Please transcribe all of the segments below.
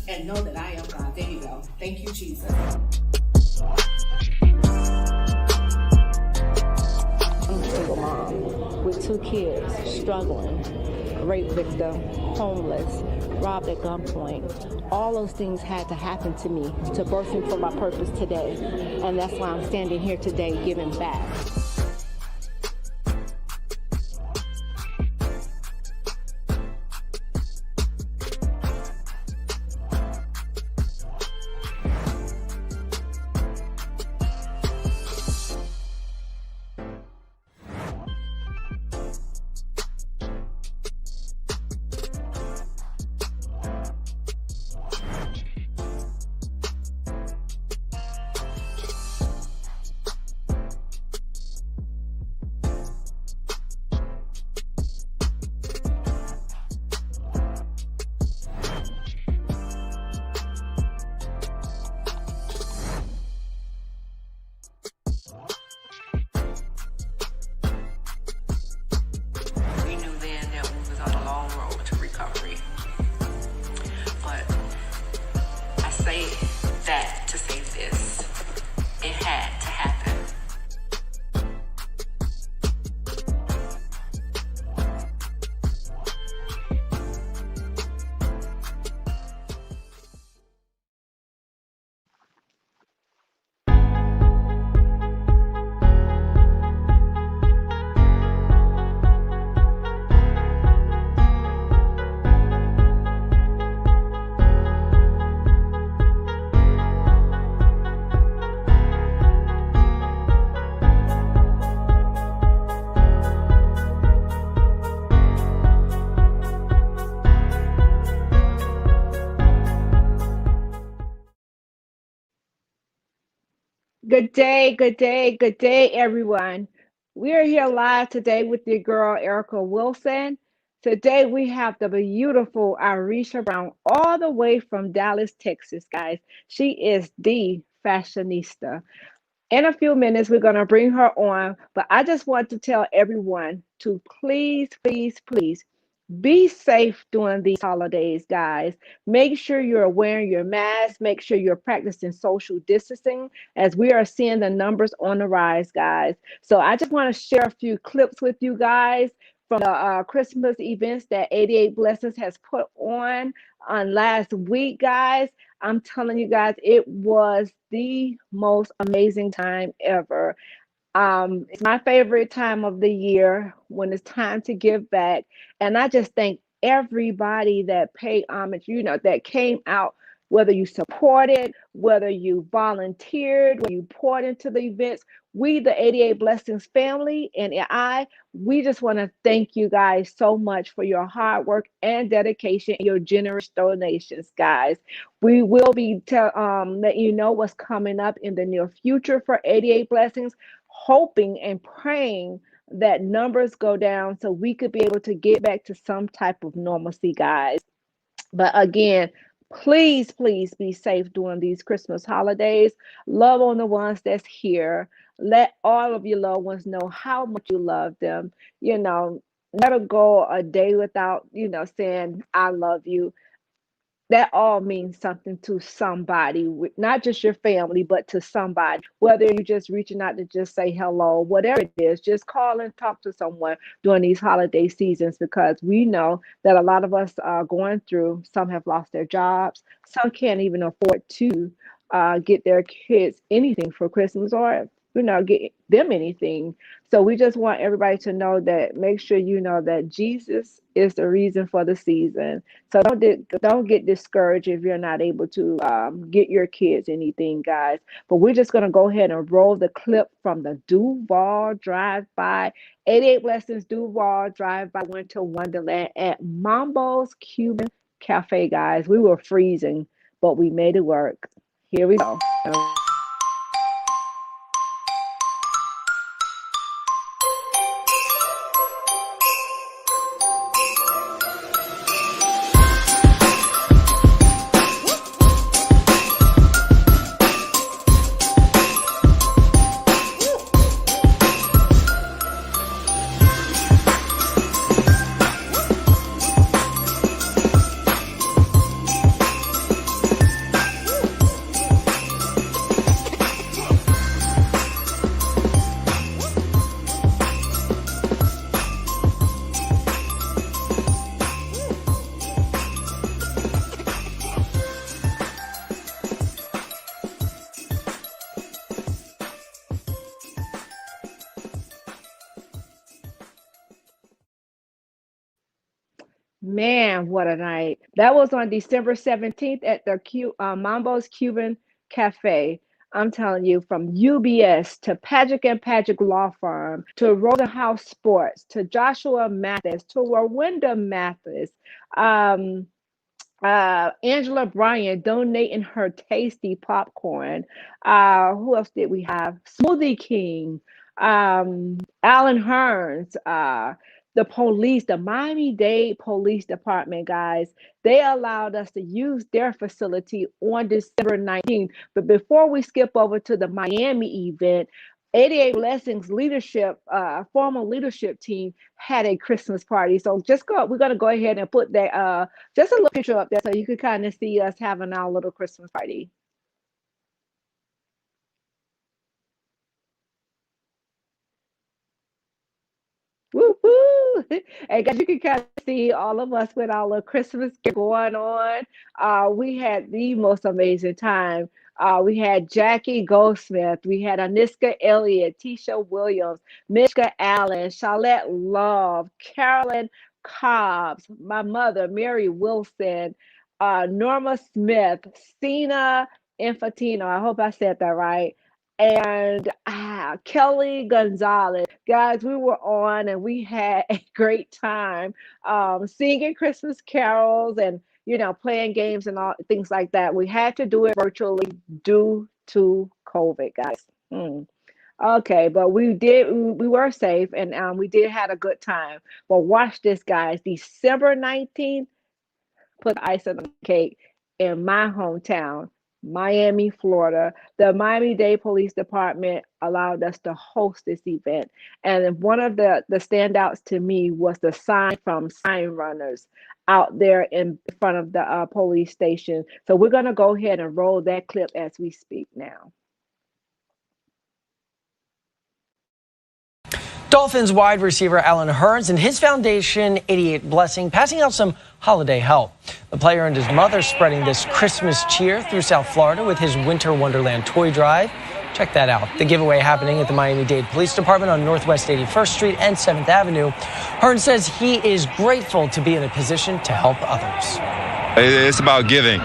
and know that I am God. There you go. Thank you, Jesus. I'm a single mom with 2 kids, struggling, rape victim, homeless, robbed at gunpoint. All those things had to happen to me to birth me for my purpose today. And that's why I'm standing here today giving back. That to say this, it had to happen. Good day, good day, good day, everyone. We are here live today with your girl, Erica Wilson. Today we have the beautiful Ireshia Brown all the way from Dallas, Texas, guys. She is the fashionista. In a few minutes, we're going to bring her on, but I just want to tell everyone to please, please, please be safe during these holidays, guys. Make sure you're wearing your mask. Make sure you're practicing social distancing as we are seeing the numbers on the rise, guys. So I just want to share a few clips with you guys from the Christmas events that 88 Blessings has put on last week, guys. I'm telling you guys, it was the most amazing time ever. It's my favorite time of the year when it's time to give back. And I just thank everybody that paid homage, that came out, whether you supported, whether you volunteered, whether you poured into the events. We, the 88 Blessings family, and we just want to thank you guys so much for your hard work and dedication and your generous donations, guys. We will be letting you know what's coming up in the near future for 88 Blessings, hoping and praying that numbers go down so we could be able to get back to some type of normalcy, guys. But again, please, please be safe during these Christmas holidays. Love on the ones that's here. Let all of your loved ones know how much you love them. Never go a day without, saying, I love you. That all means something to somebody, not just your family, but to somebody. Whether you're just reaching out to just say hello, whatever it is, just call and talk to someone during these holiday seasons, because we know that a lot of us are going through. Some have lost their jobs. Some can't even afford to get their kids anything for Christmas, or get them anything. So we just want everybody to know that, make sure you know that Jesus is the reason for the season. So don't get discouraged if you're not able to get your kids anything, guys. But we're just going to go ahead and roll the clip from the Duval Drive-By. 88 Blessings Duval Drive-By Winter Wonderland at Mambo's Cuban Cafe, guys. We were freezing, but we made it work. Here we go. Man, what a night. That was on December 17th at the Mambo's Cuban Cafe. I'm telling you, from UBS to Patrick and Patrick Law Firm to Rosenhaus Sports to Joshua Mathis to Rowenda Mathis. Um, Angela Bryan donating her tasty popcorn. Who else did we have? Smoothie King, Alan Hearns, the police, the Miami-Dade Police Department, guys. They allowed us to use their facility on December 19th. But before we skip over to the Miami event, 88 Blessings leadership, former leadership team had a Christmas party. So just go, we're gonna go ahead and put that just a little picture up there so you can kind of see us having our little Christmas party. Woo-hoo! And guys, you can kind of see all of us with our little Christmas gear going on. We had the most amazing time. We had Jackie Goldsmith, we had Aniska Elliott, Tisha Williams, Mishka Allen, Charlotte Love, Carolyn Cobbs, my mother, Mary Wilson, Norma Smith, Sina Infantino. I hope I said that right. And Kelly Gonzalez. Guys, we were on and we had a great time singing Christmas carols and, playing games and all things like that. We had to do it virtually due to COVID, guys. Okay, but we were safe and we did have a good time. But watch this, guys. December 19th, put ice on the cake in my hometown, Miami, Florida. The Miami-Dade Police Department allowed us to host this event. And one of the standouts to me was the sign from Sign Runners out there in front of the police station. So we're going to go ahead and roll that clip as we speak now. Dolphins wide receiver Alan Hearns and his foundation, 88 Blessing, passing out some holiday help. The player and his mother spreading this Christmas cheer through South Florida with his Winter Wonderland toy drive. Check that out. The giveaway happening at the Miami-Dade Police Department on Northwest 81st Street and 7th Avenue. Hearns says he is grateful to be in a position to help others. It's about giving,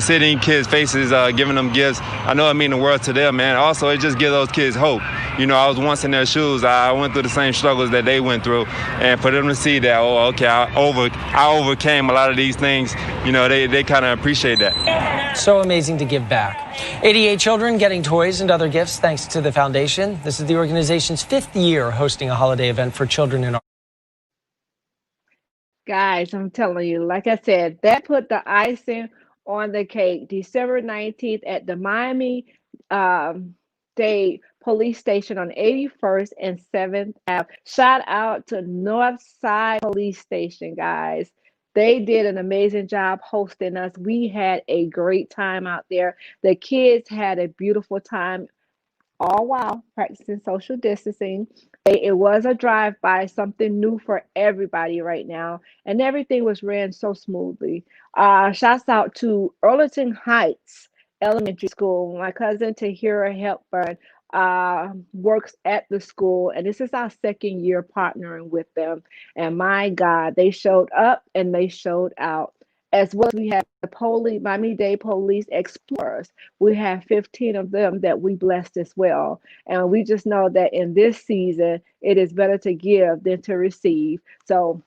seeing kids' faces, giving them gifts. I know it means the world to them, man. Also, it just gives those kids hope. I was once in their shoes. I went through the same struggles that they went through. And for them to see that, I overcame a lot of these things, they kind of appreciate that. So amazing to give back. 88 children getting toys and other gifts thanks to the foundation. This is the organization's 5th year hosting a holiday event for children in our Guys, I'm telling you, like I said, that put the icing on the cake. December 19th at the Miami Dade Police Station on 81st and 7th Ave. Shout out to Northside Police Station, guys. They did an amazing job hosting us. We had a great time out there. The kids had a beautiful time all while practicing social distancing. It was a drive-by, something new for everybody right now, and everything was ran so smoothly. Shouts out to Arlington Heights Elementary School. My cousin Tahira Hepburn works at the school, and this is our 2nd year partnering with them. And my God, they showed up and they showed out. As well as we have the Miami-Dade Police Explorers. We have 15 of them that we blessed as well. And we just know that in this season, it is better to give than to receive. So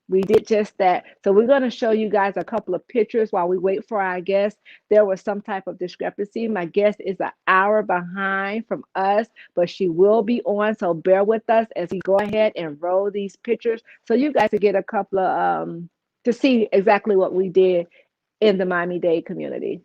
we did just that. So we're going to show you guys a couple of pictures while we wait for our guest. There was some type of discrepancy. My guest is an hour behind from us, but she will be on. So bear with us as we go ahead and roll these pictures so you guys can get a couple of to see exactly what we did in the Miami-Dade community.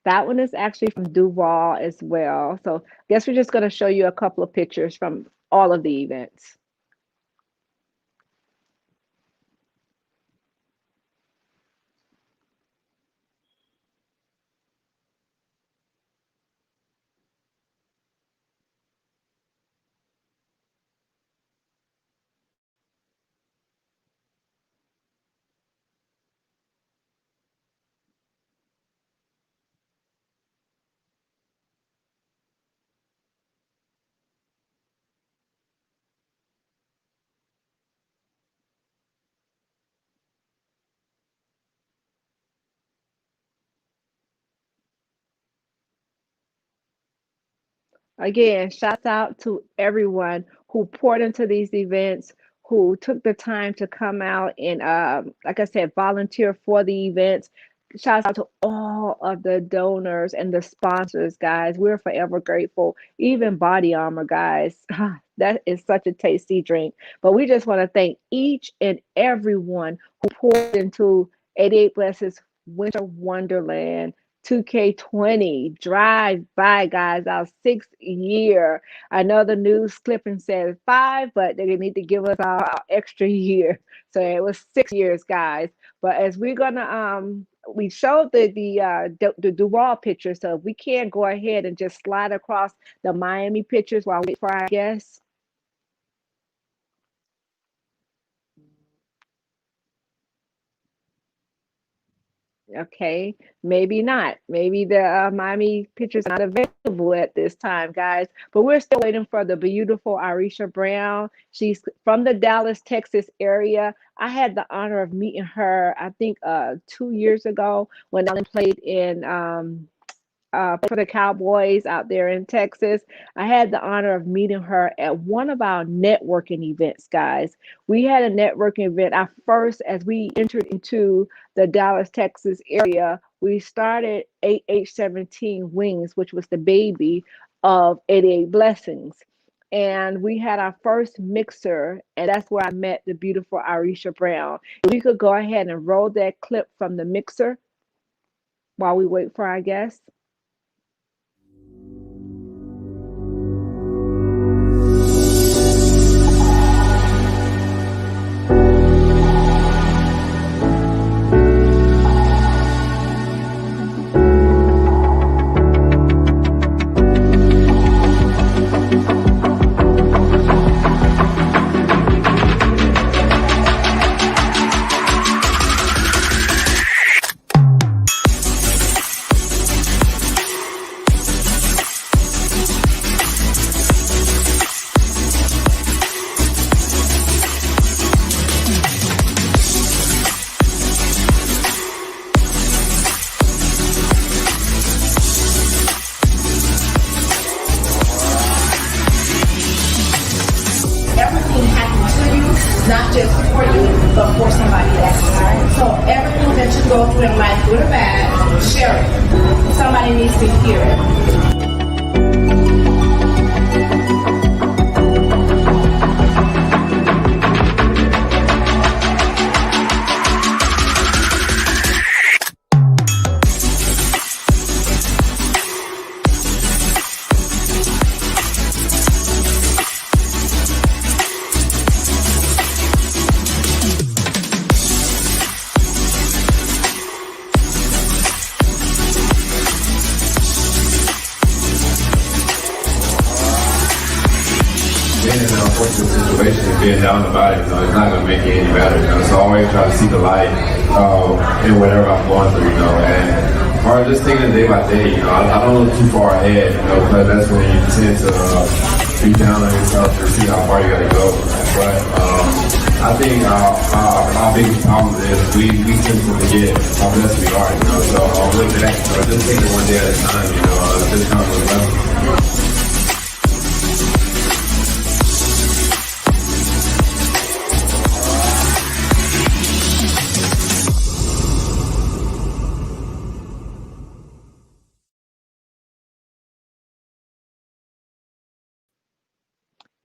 That one is actually from Duval as well. So I guess we're just going to show you a couple of pictures from all of the events. Again, shouts out to everyone who poured into these events, who took the time to come out and, like I said, volunteer for the events. Shouts out to all of the donors and the sponsors, guys. We're forever grateful. Even Body Armor, guys. That is such a tasty drink. But we just want to thank each and everyone who poured into 88 Blessings Winter Wonderland 2K20 drive by, guys, our 6th year. I know the news clipping says 5, but they need to give us our extra year. So it was 6 years, guys. But as we're gonna we showed the wall picture, so if we can go ahead and just slide across the Miami pictures while we wait for our guests. Okay, maybe not. Maybe the Miami pictures are not available at this time, guys. But we're still waiting for the beautiful Ireshia Brown. She's from the Dallas, Texas area. I had the honor of meeting her, I think, 2 years ago when Ellen played in for the Cowboys out there in Texas. I had the honor of meeting her at one of our networking events, guys. We had a networking event. Our first, as we entered into the Dallas, Texas area, we started 8H17 Wings, which was the baby of 88 Blessings. And we had our first mixer, and that's where I met the beautiful Ireshia Brown. If we could go ahead and roll that clip from the mixer while we wait for our guests. Everything happens to you, not just for you, but for somebody else. So everything that you go through in life, good or bad, share it. Somebody needs to hear it. Being in an unfortunate situation and being down about it, it's not going to make it any better, So I always try to see the light in whatever I'm going through, or just taking it day by day, I don't look too far ahead, because that's when you tend to be down on yourself to see how far you got to go. But I think our biggest problem is we tend to forget how blessed we are, So I'll look at that, just take it one day at a time, just kind of level.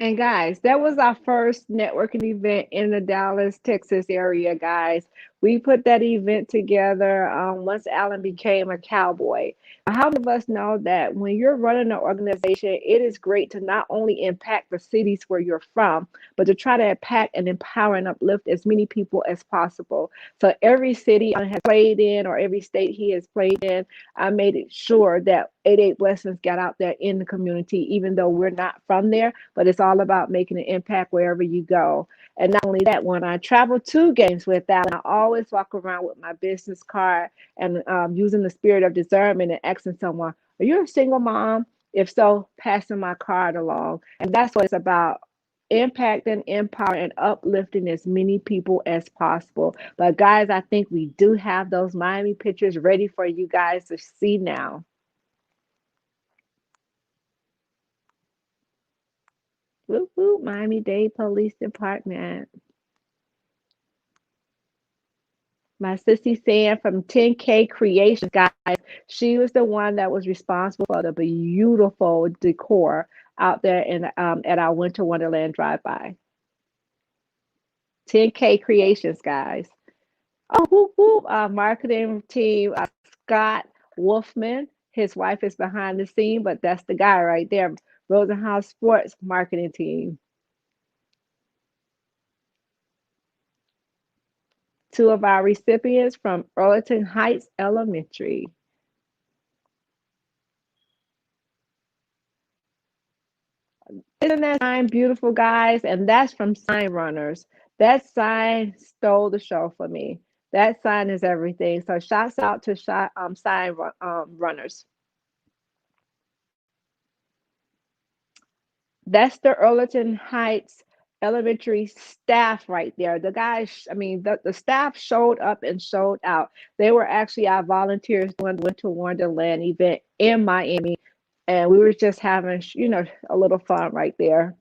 And guys, that was our first networking event in the Dallas, Texas area, guys. We put that event together once Alan became a cowboy. How many of us know that when you're running an organization, it is great to not only impact the cities where you're from, but to try to impact and empower and uplift as many people as possible. So every city Alan has played in or every state he has played in, I made it sure that 88 Blessings got out there in the community, even though we're not from there, but it's all about making an impact wherever you go. And not only that, when I travel to games with that, I always walk around with my business card and using the spirit of discernment and asking someone, are you a single mom? If so, passing my card along. And that's what it's about, impacting, empowering, and uplifting as many people as possible. But guys, I think we do have those Miami pictures ready for you guys to see now. Whoop, whoop, Miami-Dade Police Department. My sissy Sam from 10K Creations, guys. She was the one that was responsible for the beautiful decor out there in at our Winter Wonderland drive-by. 10K Creations, guys. Oh, whoop, whoop. Our marketing team, Scott Wolfman. His wife is behind the scene, but that's the guy right there. Rosenhaus Sports marketing team. Two of our recipients from Arlington Heights Elementary. Isn't that sign beautiful, guys? And that's from Sign Runners. That sign stole the show for me. That sign is everything. So shouts out to Sign Runners. That's the Arlington Heights Elementary staff right there. The guys, I mean, the staff showed up and showed out. They were actually our volunteers doing the Winter Wonderland event in Miami, and we were just having, a little fun right there.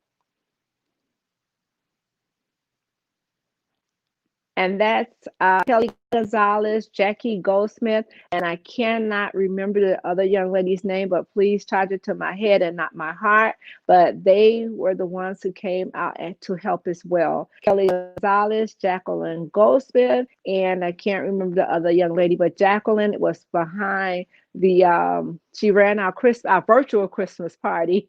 And that's Kelly Gonzalez, Jackie Goldsmith, and I cannot remember the other young lady's name, but please charge it to my head and not my heart. But they were the ones who came out to help as well. Kelly Gonzalez, Jacqueline Goldsmith, and I can't remember the other young lady, but Jacqueline was behind she ran our virtual Christmas party.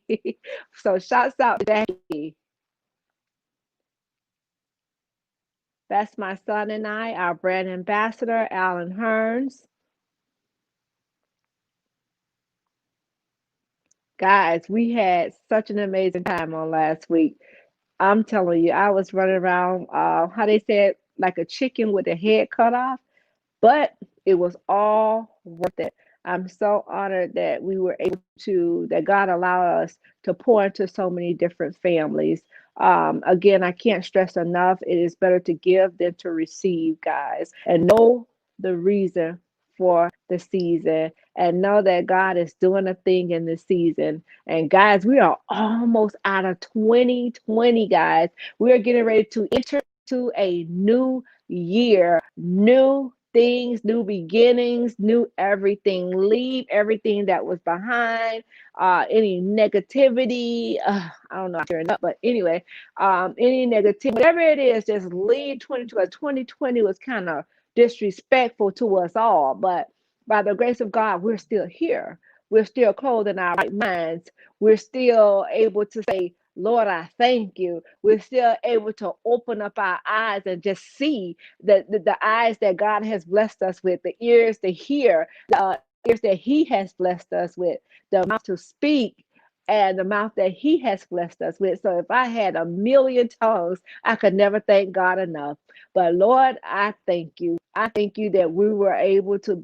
So shouts out to Jackie. That's my son and I, our brand ambassador, Alan Hearns. Guys, we had such an amazing time on last week. I'm telling you, I was running around, how they said, like a chicken with a head cut off, but it was all worth it. I'm so honored that we were able that God allowed us to pour into so many different families. Again, I can't stress enough, it is better to give than to receive, guys, and know the reason for the season and know that God is doing a thing in the season. And guys, we are almost out of 2020, guys. We are getting ready to enter to a new year, new things, new beginnings, new everything. Leave everything that was behind, any negativity. I don't know, I'm tearing up, but anyway, any negativity, whatever it is, just leave 2020. 2020 was kind of disrespectful to us all, but by the grace of God, we're still here. We're still clothed in our right minds. We're still able to say, Lord, I thank you. We're still able to open up our eyes and just see the eyes that God has blessed us with, the ears to hear, the ears that He has blessed us with, the mouth to speak, and the mouth that He has blessed us with. So if I had a million tongues, I could never thank God enough. But Lord, I thank you. I thank you that we were able to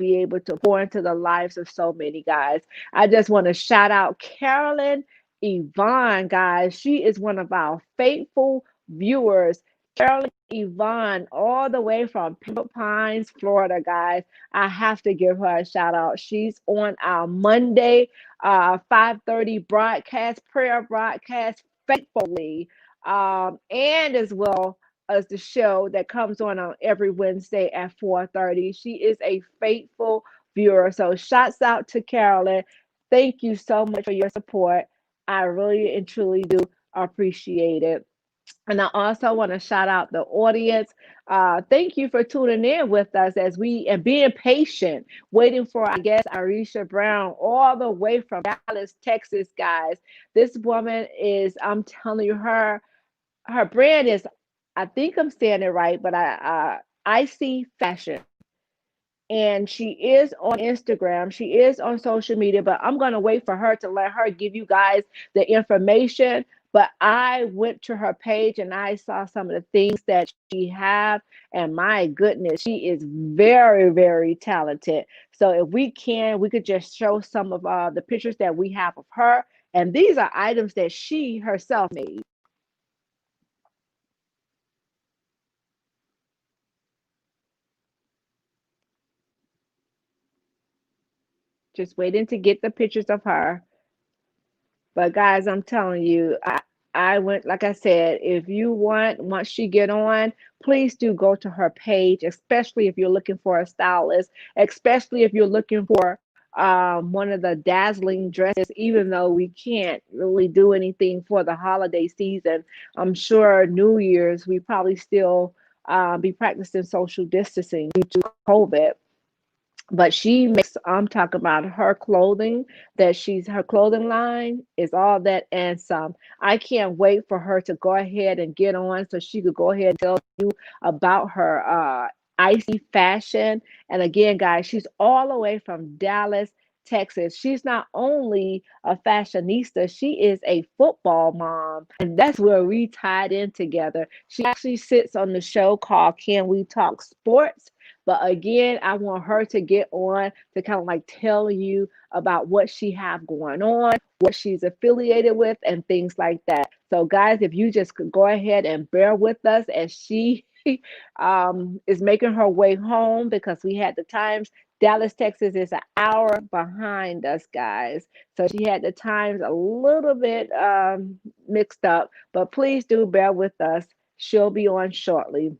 pour into the lives of so many guys. I just want to shout out Carolyn Yvonne, guys. She is one of our faithful viewers. Carolyn Yvonne, all the way from Pembroke Pines, Florida, guys. I have to give her a shout out. She's on our Monday 5:30 broadcast, prayer broadcast, faithfully, and as well as the show that comes on every Wednesday at 4:30. She is a faithful viewer. So shouts out to Carolyn. Thank you so much for your support. I really and truly do appreciate it. And I also want to shout out the audience. Thank you for tuning in with us and being patient, waiting for our guest, Ireshia Brown, all the way from Dallas, Texas, guys. This woman is, I'm telling you, her brand is, I think I'm saying it right, but I see fashion. And she is on Instagram. She is on social media, but I'm going to wait for her to let her give you guys the information. But I went to her page and I saw some of the things that she has. And my goodness, she is very, very talented. So if we could just show some of the pictures that we have of her. And these are items that she herself made. Just waiting to get the pictures of her. But guys, I'm telling you, I went, like I said, if you want, once she get on, please do go to her page, especially if you're looking for a stylist, especially if you're looking for one of the dazzling dresses, even though we can't really do anything for the holiday season. I'm sure New Year's, we probably still be practicing social distancing due to COVID, but she makes, I'm talking about her clothing, that she's, her clothing line is all that and some. I can't wait for her to go ahead and get on so she could go ahead and tell you about her icy fashion. And again, guys, she's all the way from Dallas, Texas. She's not only a fashionista, she is a football mom, and that's where we tied in together. She actually sits on the show called Can We Talk Sports? But again, I want her to get on to kind of like tell you about what she have going on, what she's affiliated with, and things like that. So, guys, if you just could go ahead and bear with us as she is making her way home, because we had the times. Dallas, Texas is an hour behind us, guys. So she had the times a little bit mixed up, but please do bear with us. She'll be on shortly.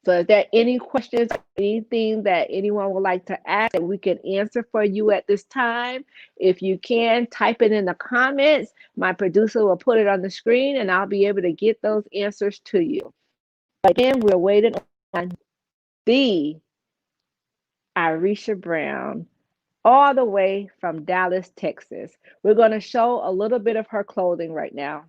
So is there any questions, anything that anyone would like to ask that we can answer for you at this time? If you can, type it in the comments. My producer will put it on the screen and I'll be able to get those answers to you. Again, we're waiting on the Ireshia Brown, all the way from Dallas, Texas. We're going to show a little bit of her clothing right now.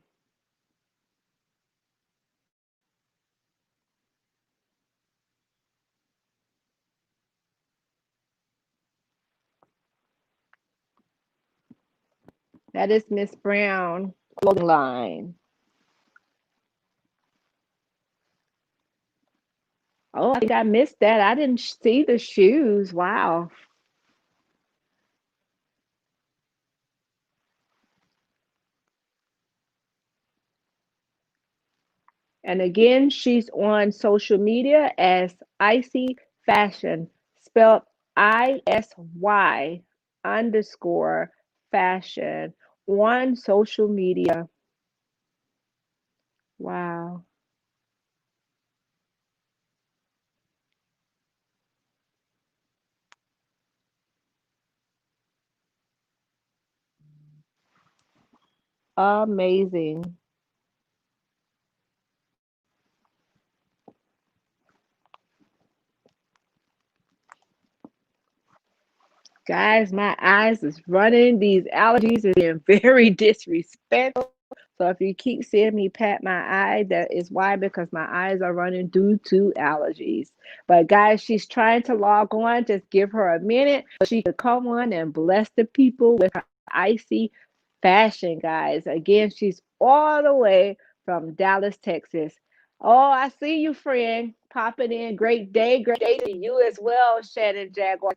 That is Miss Brown clothing line. Oh, I think I missed that. I didn't see the shoes. Wow. And again, she's on social media as Icy Fashion, spelled ISY underscore fashion on social media. Wow. Amazing. Guys, my eyes is running. These allergies are being very disrespectful. So if you keep seeing me pat my eye, that is why, because my eyes are running due to allergies. But guys, she's trying to log on. Just give her a minute so she could come on and bless the people with her icy fashion, guys. Again, she's all the way from Dallas, Texas. Oh, I see you, friend, popping in. Great day to you as well, Shannon Jaguar.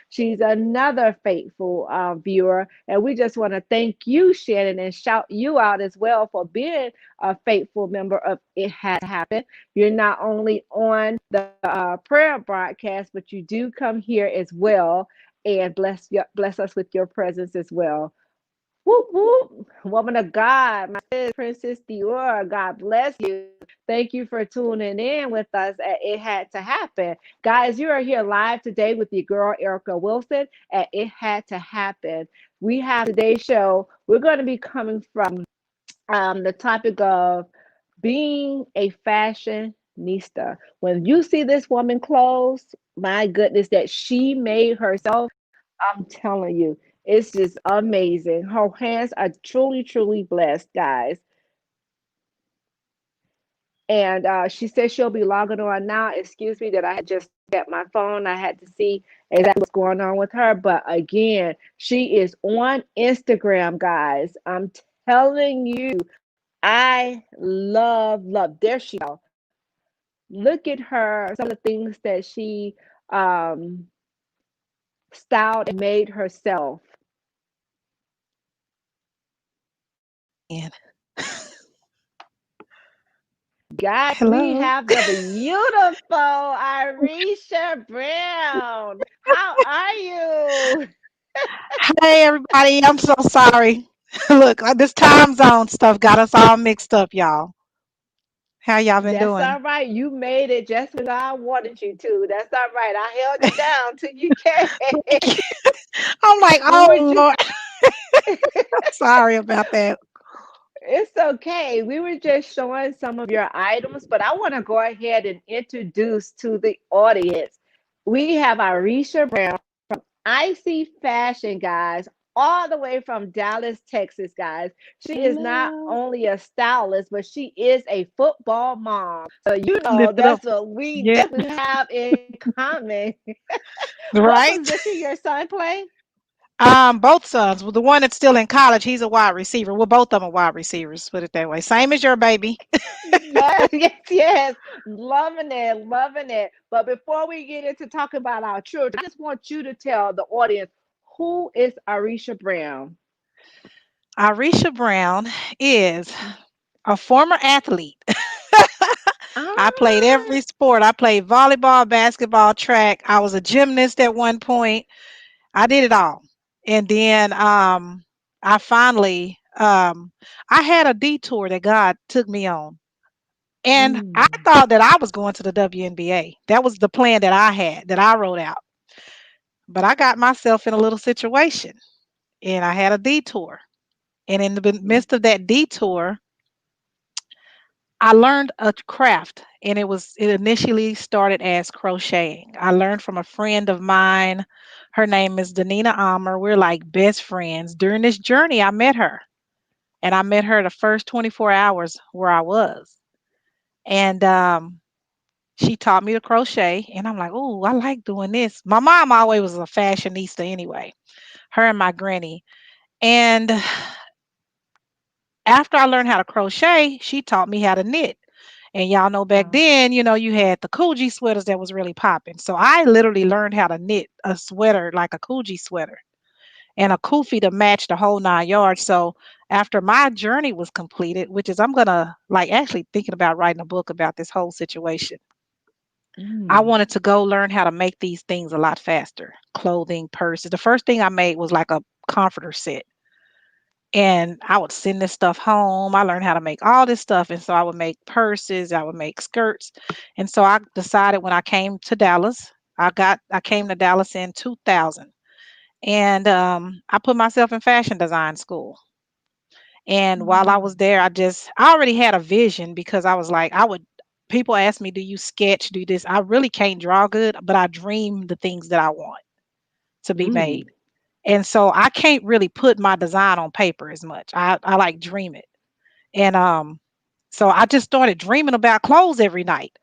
She's another faithful viewer, and we just want to thank you, Shannon, and shout you out as well for being a faithful member of It Had to Happen. You're not only on the prayer broadcast, but you do come here as well and bless us with your presence as well. Whoop whoop, woman of God, my sis, Princess Dior, God bless you. Thank you for tuning in with us at It Had to Happen. Guys, you are here live today with your girl Erica Wilson at It Had to Happen. We have today's show. We're going to be coming from the topic of being a fashionista. When you see this woman clothes, my goodness, that she made herself, I'm telling you, it's just amazing. Her hands are truly, truly blessed, guys. And she says she'll be logging on now. Excuse me that I had just got my phone. I had to see exactly what's going on with her. But again, she is on Instagram, guys. I'm telling you, I love. There she go. Look at her. Some of the things that she um, styled and made herself. Guys, we Hello. have the beautiful Ireshia Brown. How are you? Hey, everybody. I'm so sorry. Look, this time zone stuff got us all mixed up, y'all. How y'all been That's doing? all right. You made it just when I wanted you to. That's all right. I held you down till you came. I'm like, we oh were just Lord, sorry about that. It's okay. We were just showing some of your items, but I want to go ahead and introduce to the audience. We have Ireshia Brown from Icy Fashion, guys, all the way from Dallas, Texas, guys. She is not Hello. only a stylist, but she is a football mom. So you know Lift it up. that's what we Yeah, definitely have in common. What right. position your son play? Both sons. Well, the one that's still in college, he's a wide receiver. Well, both of them are wide receivers. Put it that way. Same as your baby. Yes, yes, yes. Loving it, loving it. But before we get into talking about our children, I just want you to tell the audience who is Ireshia Brown. Irisha Brown is a former athlete. I played Ah, every sport. I played volleyball, basketball, track. I was a gymnast at one point. I did it all. And then I finally I had a detour that God took me on. And I mm, thought that I was going to the WNBA. That was the plan that I had, that I wrote out. But I got myself in a little situation and I had a detour. And in the midst of that detour, I learned a craft, and it initially started as crocheting. I learned from a friend of mine. Her name is Danina Almer. We're like best friends. During this journey, I met her, and I met her the first 24 hours where I was. And she taught me to crochet, and I'm like, oh, I like doing this. My mom always was a fashionista anyway, her and my granny. And after I learned how to crochet, she taught me how to knit. And y'all know back wow. then, you had the Coogee sweaters that was really popping. So I literally learned how to knit a sweater like a Coogee sweater and a kufi to match the whole 9 yards. So after my journey was completed, which is I'm gonna like actually thinking about writing a book about this whole situation. I Mm, wanted to go learn how to make these things a lot faster. Clothing, purses. The first thing I made was like a comforter set, and I would send this stuff home. I learned how to make all this stuff. And so I would make purses, I would make skirts. And so I decided when I came to Dallas, I came to Dallas in 2000. And I put myself in fashion design school. And while I was mm, there, I already had a vision because I was like, people ask me, do you sketch, do this? I really can't draw good, but I dream the things that I want to be mm, made. And so I can't really put my design on paper as much. I like dream it. And so I just started dreaming about clothes every night.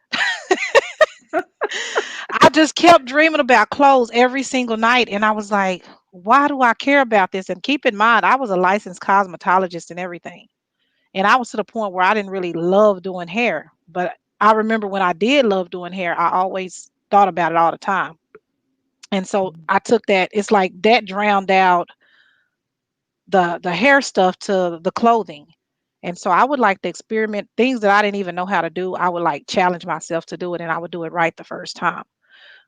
I just kept dreaming about clothes every single night. And I was like, why do I care about this? And keep in mind, I was a licensed cosmetologist and everything. And I was to the point where I didn't really love doing hair. But I remember when I did love doing hair, I always thought about it all the time. And so mm, I took that, it's like that drowned out the hair stuff to the clothing. And so I would like to experiment things that I didn't even know how to do. I would like challenge myself to do it and I would do it right the first time.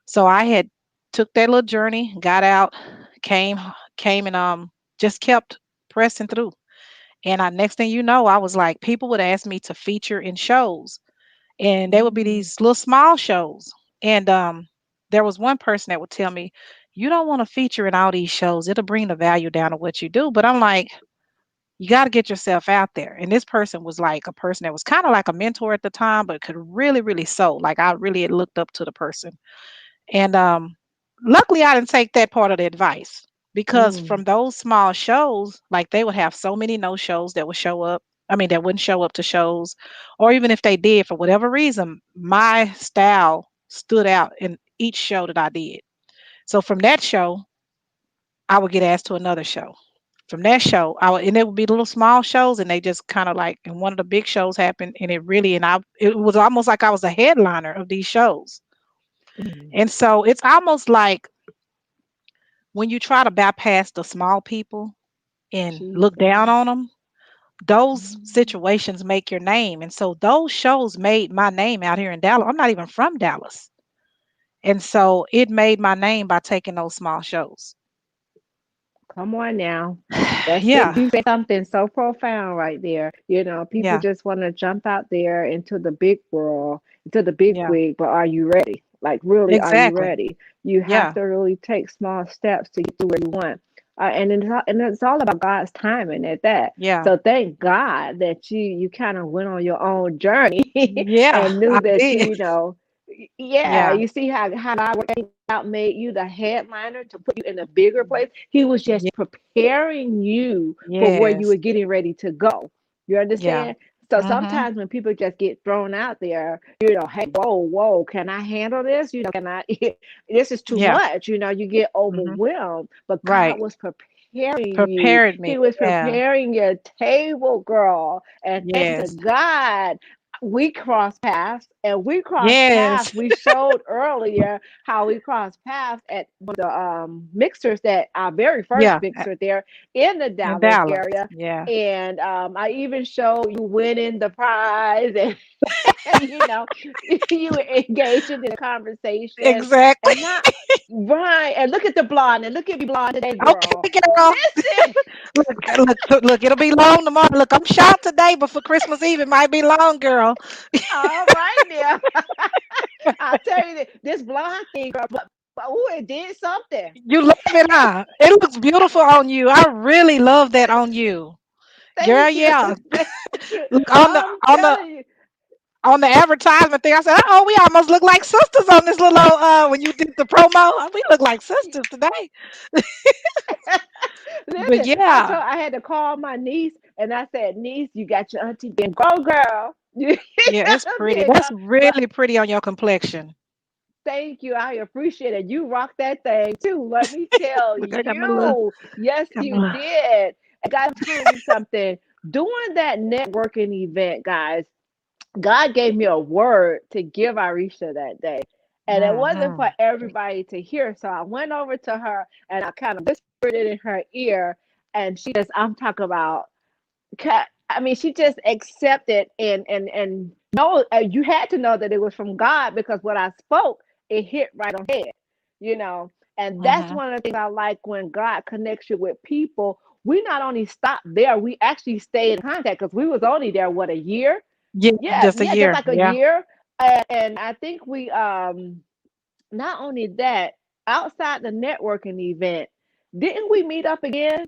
So I had took that little journey, got out, came came and just kept pressing through. And next thing you know, I was like people would ask me to feature in shows and they would be mm, these little small shows. And there was one person that would tell me, "You don't want to feature in all these shows. It'll bring the value down to what you do." But I'm like, you got to get yourself out there. And this person was like a person that was kind of like a mentor at the time, but could really, really sew. Like I really had looked up to the person. And luckily, I didn't take that part of the advice because from mm, those small shows, like they would have so many no shows that would show up. I mean, that wouldn't show up to shows, or even if they did, for whatever reason, my style stood out in each show that I did. So from that show, I would get asked to another show. From that show, and it would be little small shows, and they just kind of like, and one of the big shows happened, and it was almost like I was a headliner of these shows. mm. And so it's almost like when you try to bypass the small people and look down Jesus. on them, those Mm, situations make your name. And so those shows made my name out here in Dallas. I'm not even from Dallas. And so it made my name by taking those small shows. Come on now. That's it. Yeah. You said something so profound right there. People Yeah. just want to jump out there into the big world, into the big Yeah. wig, but are you ready? Like, really, are you Exactly. ready? You have Yeah. to really take small steps to get to where you want. And it's all about God's timing at that. Yeah. So thank God that you kind of went on your own journey Yeah. and I knew that did. yeah, Yeah. you see how God worked things out, made you the headliner to put you in a bigger place. He was Yeah. just preparing you for where you Yes. were getting ready to go. You Yeah. understand? So Mhm. sometimes when people just get thrown out there, hey, whoa, can I handle this? Can I? This is too Yeah. much. You get Mhm. overwhelmed. But God Right. was preparing you. Prepared me. He was Yeah. preparing your table, girl. And thanks to Yes. God, we crossed paths, and we crossed Yes. paths. We showed earlier how we crossed paths at one of the mixers, that our very first Yeah. mixer there in the In Dallas Dallas. area. Yeah. And I even showed you winning the prize, and you know, you were engaging in a conversation, Exactly. and not right. And look at the blonde, and look at me blonde today, girl. Okay, girl. Listen, Look, it'll be long tomorrow. Look, I'm short today, but for Christmas Eve, it might be long, girl. all right now. I'll tell you that this blonde thing, girl, but ooh, it did something. You love it, huh? It looks beautiful on you. I really love that on you. Girl, Thank you. yeah. Thank you. Look I'm telling you. on the advertisement thing, I said, "Oh, we almost look like sisters on this little when you did the promo. We look like sisters today." But Listen, yeah, I had to call my niece, and I said, "Niece, you got your auntie being go girl." You yeah, it's know, pretty. being That's go. But really pretty on your complexion. thank you. I appreciate it. You rock that thing too. Let me tell Look, I got my little, you. Yes, got you my did. I gotta tell you something. Doing that networking event, guys, God gave me a word to give Ireshia that day. And it wasn't for hmm everybody to hear. So I went over to her and I kind of whispered it in her ear. And I'm talking about, I mean, she just accepted, and no, you had to know that it was from God, because what I spoke, it hit right on head, you know. And that's hmm one of the things I like, when God connects you with people. We not only stop there, we actually stay in contact, because we was only there, what, a year? Yeah, Yeah, just a yeah, just year. like a Yeah. year. And I think we not only that, outside the networking event, didn't we meet up again?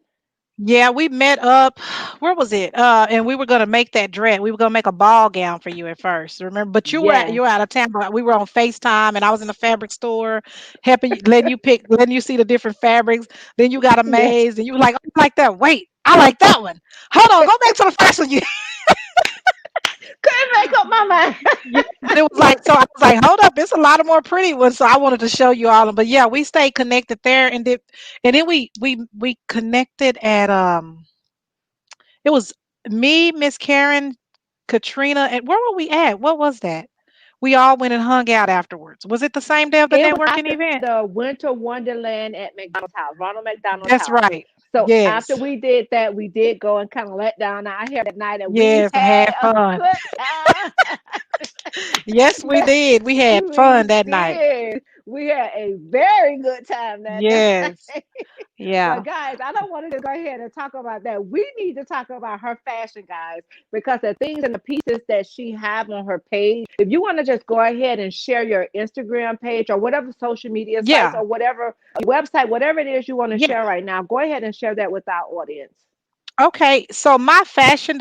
Yeah, we met up. Where was it? And we were gonna make that dress. We were gonna make a ball gown for you at first. Remember? But you Yes. were out of town. But we were on FaceTime, and I was in the fabric store, helping you, letting you pick, letting you see the different fabrics. Then you got Yeah. amazed, and you were like, "Oh, I like that. Wait, I like that one. Hold on, go back to the first one." You, Couldn't make up my mind. yeah, but it was like so. I was like, "Hold up, it's a lot of more pretty ones." So I wanted to show you all of them. But yeah, we stayed connected there, and then we connected at it was me, Miss Karen, Katrina, and where were we at? What was that? We all went and hung out afterwards. Was it the same day of the It was networking after event? the Winter Wonderland at McDonald's house, Ronald McDonald's That's house. right. So after Yes. we did that, we did go and kind of let down our hair that night, and we Yes, and had had a fun. good time. Yes, we Yeah, did. We had fun we that night. did. We had a very good time that Yes. night. Yeah. But guys, I don't want to just go ahead and talk about that. We need to talk about her fashion, guys, because the things and the pieces that she have on her page. If you want to just go ahead and share your Instagram page or whatever social media sites Yeah. or whatever website, whatever it is you want to Yeah. share right now, go ahead and share that with our audience. Okay. So my fashion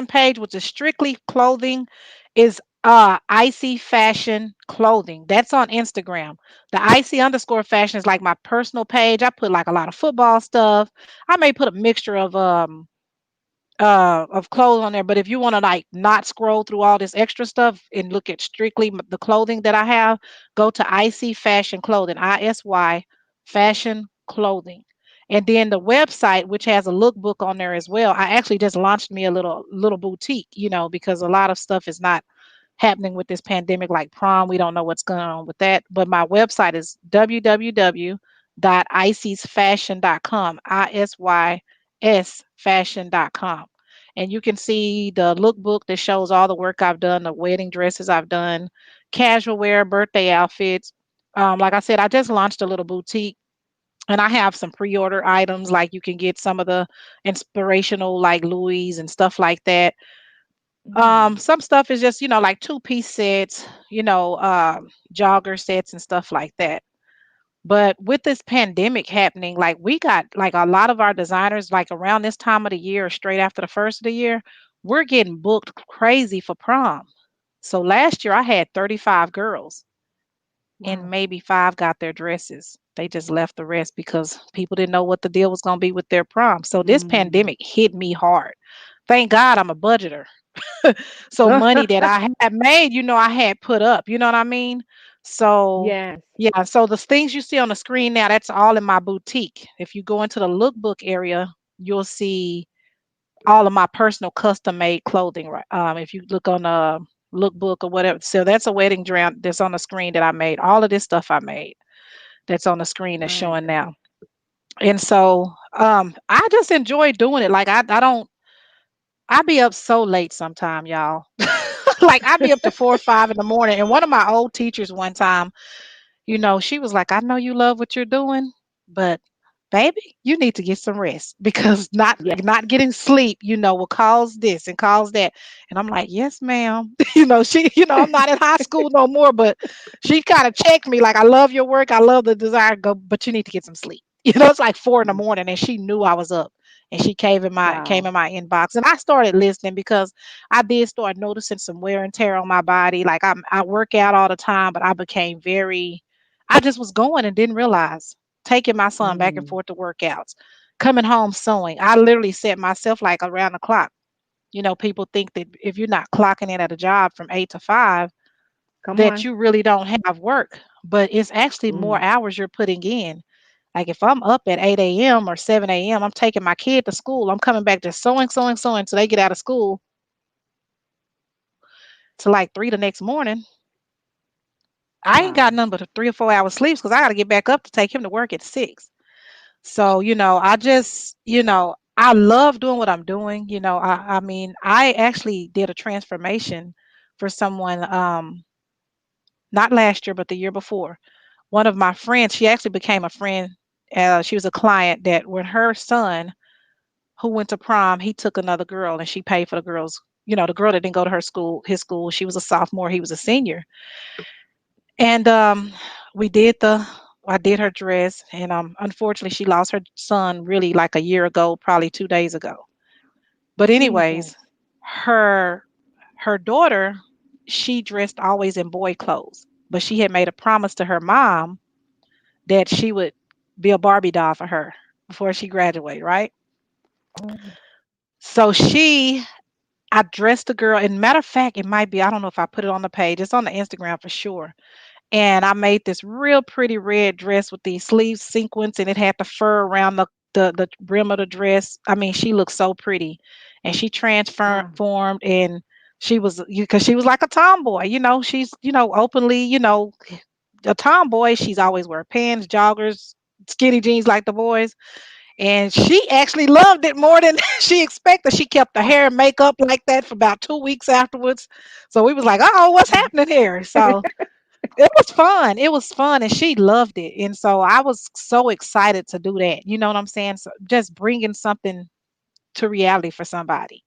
page, which is strictly clothing, is icy fashion clothing. That's on Instagram. The icy underscore fashion is like my personal page. I put like a lot of football stuff. I may put a mixture of clothes on there, but if you want to like not scroll through all this extra stuff and look at strictly the clothing that I have, go to icy fashion clothing, ISY fashion clothing. And then the website, which has a lookbook on there as well, I actually just launched me a little boutique, because a lot of stuff is not happening with this pandemic, like prom. We don't know what's going on with that. But my website is www.icysfashion.com, ISYS fashion.com. And you can see the lookbook that shows all the work I've done, the wedding dresses I've done, casual wear, birthday outfits. Like I said, I just launched a little boutique And I have some pre-order items, like you can get some of the inspirational like Louis and stuff like that. Mm. Some stuff is just, like two-piece sets, jogger sets and stuff like that. But with this pandemic happening, like we got like a lot of our designers, like around this time of the year, or straight after the first of the year, we're getting booked crazy for prom. So last year I had 35 girls and Wow. maybe five got their dresses. They just left the rest because people didn't know what the deal was going to be with their prom. So this Mm. pandemic hit me hard. Thank God I'm a budgeter. So money that I had made, I had put up, you know what I mean? So Yes. yeah, so the things you see on the screen now, that's all in my boutique. If you go into the lookbook area, you'll see all of my personal custom made clothing. Right. If you look on the lookbook or whatever, so that's a wedding dress that's on the screen that I made. All of this stuff I made that's on the screen that's My showing now. God. And so I just enjoy doing it. Like I don't I be up so late sometime, y'all. Like I be up to 4 or 5 in the morning. And one of my old teachers one time, she was like, I know you love what you're doing, but baby, you need to get some rest because not Yes. not getting sleep, will cause this and cause that. And I'm like, yes, ma'am. I'm not in high school no more, but she kind of checked me like, I love your work, I love the desire, go, but you need to get some sleep. It's like 4 in the morning, and she knew I was up. And she came Wow. in my inbox, and I started listening because I did start noticing some wear and tear on my body. Like I work out all the time, but I became very I just was going and didn't realize, taking my son back and Mm. forth to workouts, coming home sewing. I literally set myself like around the clock. People think that if you're not clocking in at a job from 8 to 5, Come that on. you really don't have work. But it's actually more Mm. hours you're putting in. Like if I'm up at 8 a.m. or 7 a.m., I'm taking my kid to school. I'm coming back just sewing, sewing, sewing till they get out of school to like 3 the next morning. I ain't got Wow. nothing but a 3 or 4 hours sleep because I got to get back up to take him to work at 6. So, I just, I love doing what I'm doing. I mean, I actually did a transformation for someone, not last year, but the year before. One of my friends, she actually became a friend. She was a client that when her son, who went to prom, he took another girl and she paid for the girls, the girl that didn't go to his school. She was a sophomore, he was a senior. And we did the I did her dress, and unfortunately she lost her son really like a year ago, probably 2 days ago. But anyways, Jesus. her her daughter, she dressed always in boy clothes, but she had made a promise to her mom that she would be a Barbie doll for her before she graduated, right? Oh. So I dressed the girl, and matter of fact, it might be, I don't know if I put it on the page, it's on the Instagram for sure. And I made this real pretty red dress with these sleeve sequins, and it had the fur around the brim of the dress. I mean, she looked so pretty, and she Wow. transformed, and because she was like a tomboy. She's openly a tomboy. She's always wear pants, joggers, skinny jeans like the boys. And she actually loved it more than she expected. She kept the hair and makeup like that for about 2 weeks afterwards. So we was like, oh, what's happening here? So it was fun. It was fun, and she loved it. And so I was so excited to do that. You know what I'm saying? So just bringing something to reality for somebody.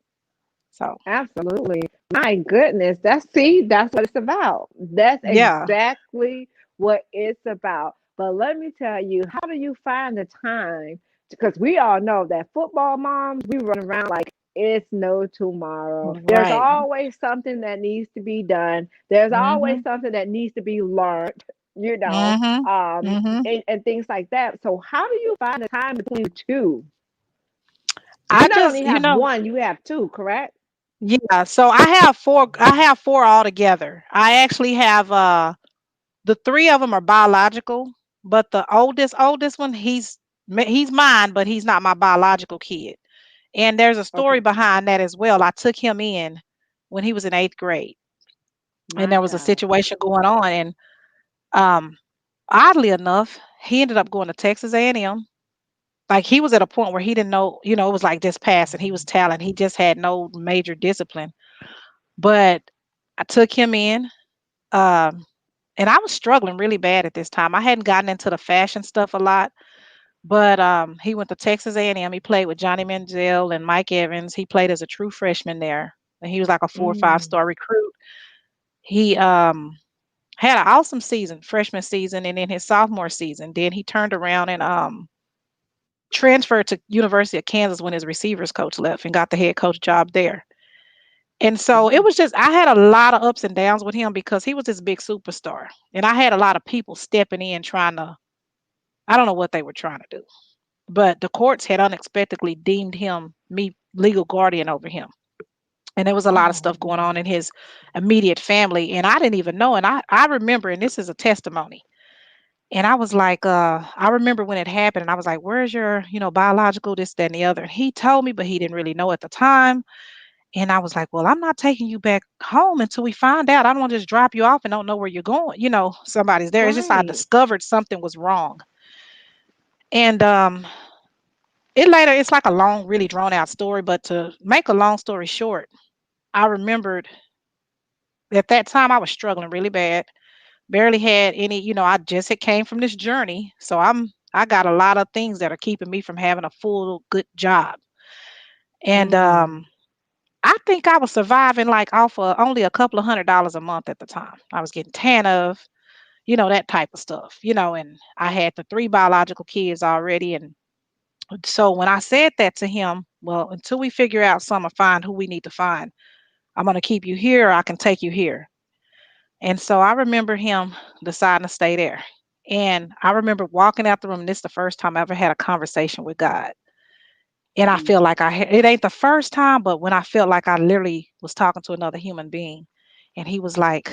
So Absolutely. My goodness. That's what it's about. That's yeah. exactly what it's about. But let me tell you, how do you find the time? Because we all know that football moms, we run around like it's no tomorrow. There's Right. always something that needs to be done. There's always Mhm. something that needs to be learned, you know, Mhm. Mhm. and things like that. So how do you find the time between the two? You I not just, only have one, you have two, correct? yeah, so I have four altogether. I actually have the three of them are biological, but the oldest one, he's mine, but he's not my biological kid. And there's a story Okay. behind that as well. I took him in when he was in 8th grade, and My there was a God. situation going on, and um oddly enough, he ended up going to Texas A&M. Like he was at a point where he didn't know, it was like just passing. He was talent. He just had no major discipline. But I took him in, um, and I was struggling really bad at this time. I hadn't gotten into the fashion stuff a lot, But he went to Texas A&M. He played with Johnny Manziel and Mike Evans. He played as a true freshman there, and he was like a 4 or 5 star recruit. He had an awesome season, freshman season, and then his sophomore season. Then he turned around and transferred to University of Kansas when his receivers coach left and got the head coach job there. And so it was just I had a lot of ups and downs with him because he was this big superstar. And I had a lot of people stepping in trying to I don't know what they were trying to do. But the courts had unexpectedly deemed him me legal guardian over him. And there was a lot of stuff going on in his immediate family. And I didn't even know. And I remember, and this is a testimony. And I was like, I remember when it happened, and I was like, where's your, biological, this, that, and the other? And he told me, but he didn't really know at the time. And I was like, well, I'm not taking you back home until we find out. I don't want to just drop you off and don't know where you're going. Somebody's there. It's just I Right. discovered something was wrong. And it's like a long, really drawn out story, but to make a long story short, I remembered at that time I was struggling really bad. Barely had any, I just had came from this journey. So I got a lot of things that are keeping me from having a full good job. And I think I was surviving like off of only a couple of $100 a month at the time. I was getting TANF, that type of stuff, and I had the 3 biological kids already. And so when I said that to him, well, until we figure out some or find who we need to find, I'm going to keep you here or I can take you here. And so I remember him deciding to stay there. And I remember walking out the room. And this is the first time I ever had a conversation with God. And I feel like it ain't the first time, but when I felt like I literally was talking to another human being. And he was like,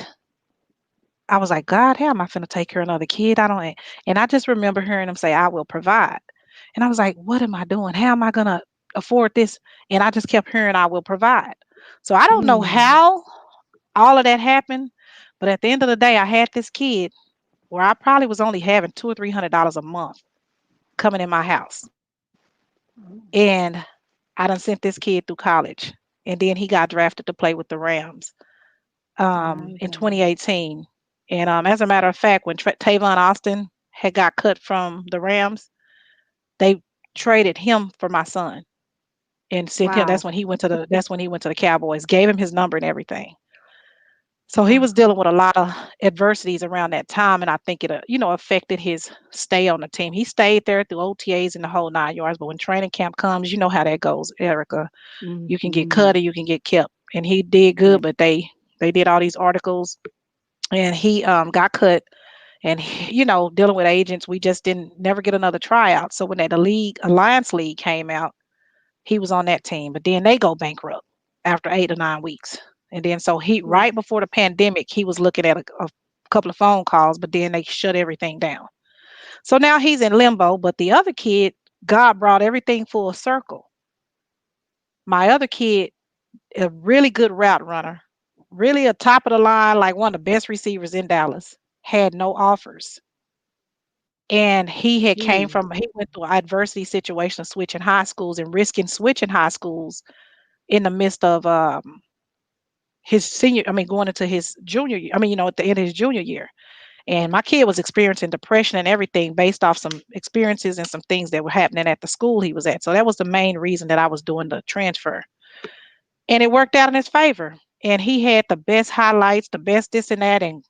I was like, God, how am I finna take care of another kid? I don't, and I just remember hearing him say, I will provide. And I was like, what am I doing? How am I gonna afford this? And I just kept hearing, I will provide. So I don't know how all of that happened, but at the end of the day, I had this kid where I probably was only having $200 or $300 a month coming in my house. And I done sent this kid through college. And then he got drafted to play with the Rams My in God. 2018. And as a matter of fact, when Tavon Austin had got cut from the Rams, they traded him for my son and sent him. Wow. That's when he went to the Cowboys, gave him his number and everything. So he was Wow. dealing with a lot of adversities around that time, and I think it, affected his stay on the team. He stayed there through OTAs and the whole 9 yards, but when training camp comes, you know how that goes, Erica. You can get cut Mm-hmm. or you can get kept. And he did Yeah. good, but they did all these articles, and he got cut. And dealing with agents, we just didn't never get another tryout. So when that Alliance League came out, he was on that team, but then they go bankrupt after 8 or 9 weeks. And then so he right Right. before the pandemic, he was looking at a couple of phone calls, but then they shut everything down. So now he's in limbo. But the other kid, God brought everything full circle. My other kid, a really good route runner, really a top of the line, like one of the best receivers in Dallas, had no offers. And he went through an adversity situation, switching high schools and risking switching high schools in the midst of his senior, I mean, going into his junior year, I mean, at the end of his junior year. And my kid was experiencing depression and everything based off some experiences and some things that were happening at the school he was at. So that was the main reason that I was doing the transfer. And it worked out in his favor. And he had the best highlights, the best this and that. And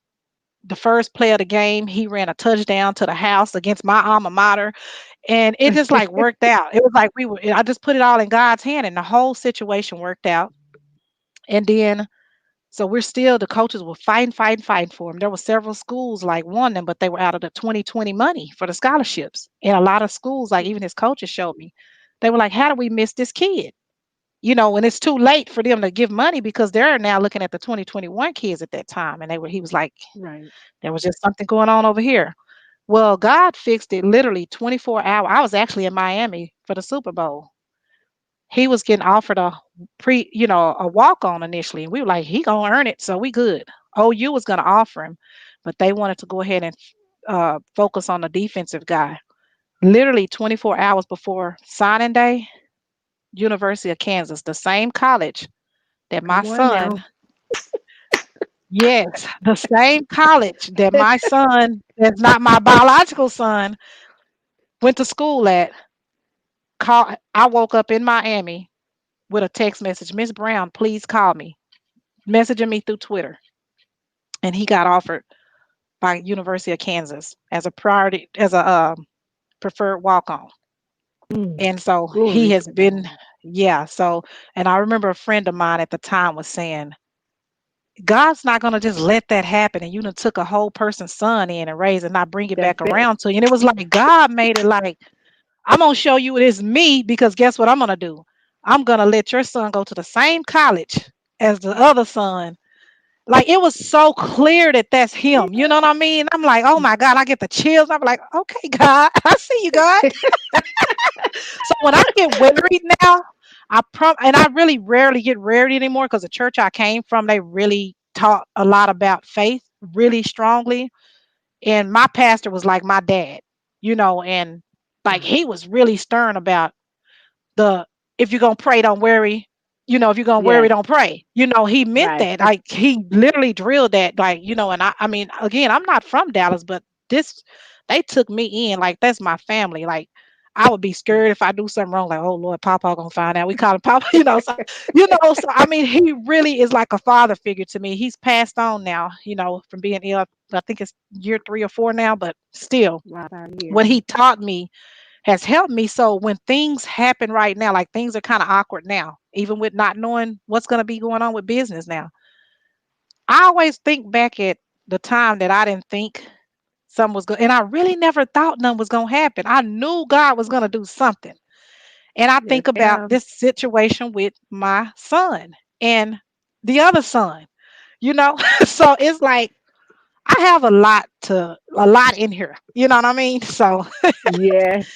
the first play of the game, he ran a touchdown to the house against my alma mater. And it just like worked out. It was like I just put it all in God's hand and the whole situation worked out. And then so the coaches were fighting for him. There were several schools like won them, but they were out of the 2020 money for the scholarships. And a lot of schools, like even his coaches showed me, they were like, how do we miss this kid? And it's too late for them to give money because they're now looking at the 2021 kids at that time. And he was like, Right. there was just something going on over here. Well, God fixed it literally 24 hours. I was actually in Miami for the Super Bowl. He was getting offered a walk on initially, and we were like, he gonna earn it, so we good. OU was gonna offer him, but they wanted to go ahead and focus on the defensive guy. Literally 24 hours before signing day, University of Kansas, the same college that my Come on son, now. yes, the same college that my son, that's not my biological son, went to school at, I woke up in Miami with a text message, Miss Brown, please call me, messaging me through Twitter. And he got offered by University of Kansas as a priority, as a preferred walk on. Mm. And so he Glory has to been, God. yeah. So, and I remember a friend of mine at the time was saying, God's not gonna just let that happen, and you done took a whole person's son in and raised and not bring it That's back it. around to you. And it was like God made it like, I'm gonna show you it is me, because guess what I'm gonna do? I'm gonna let your son go to the same college as the other son. Like it was so clear that that's him. You know what I mean? I'm like, oh my God, I get the chills. I'm like, okay, God, I see you, God. So when I get worried now, and I really rarely get worried anymore because the church I came from, they really taught a lot about faith really strongly. And my pastor was like my dad, and like he was really stern about the, if you're gonna pray, don't worry. If you're gonna worry, Yes, don't pray. He meant right. that. Like he literally drilled that, like, and I mean, again, I'm not from Dallas, but this they took me in like that's my family. Like I would be scared if I do something wrong, like, oh Lord, Papa gonna find out. We call him Papa, so I mean he really is like a father figure to me. He's passed on now, from being ill. I think it's year 3 or 4 now, but still Wow, about what here. he taught me has helped me. So when things happen right now, like things are kind of awkward now, even with not knowing what's going to be going on with business now, I always think back at the time that I didn't think something was going, and I really never thought nothing was going to happen. I knew God was going to do something. And I Yes, think about ma'am. this situation with my son and the other son, you know? So it's like I have a lot in here. You know what I mean? So Yes.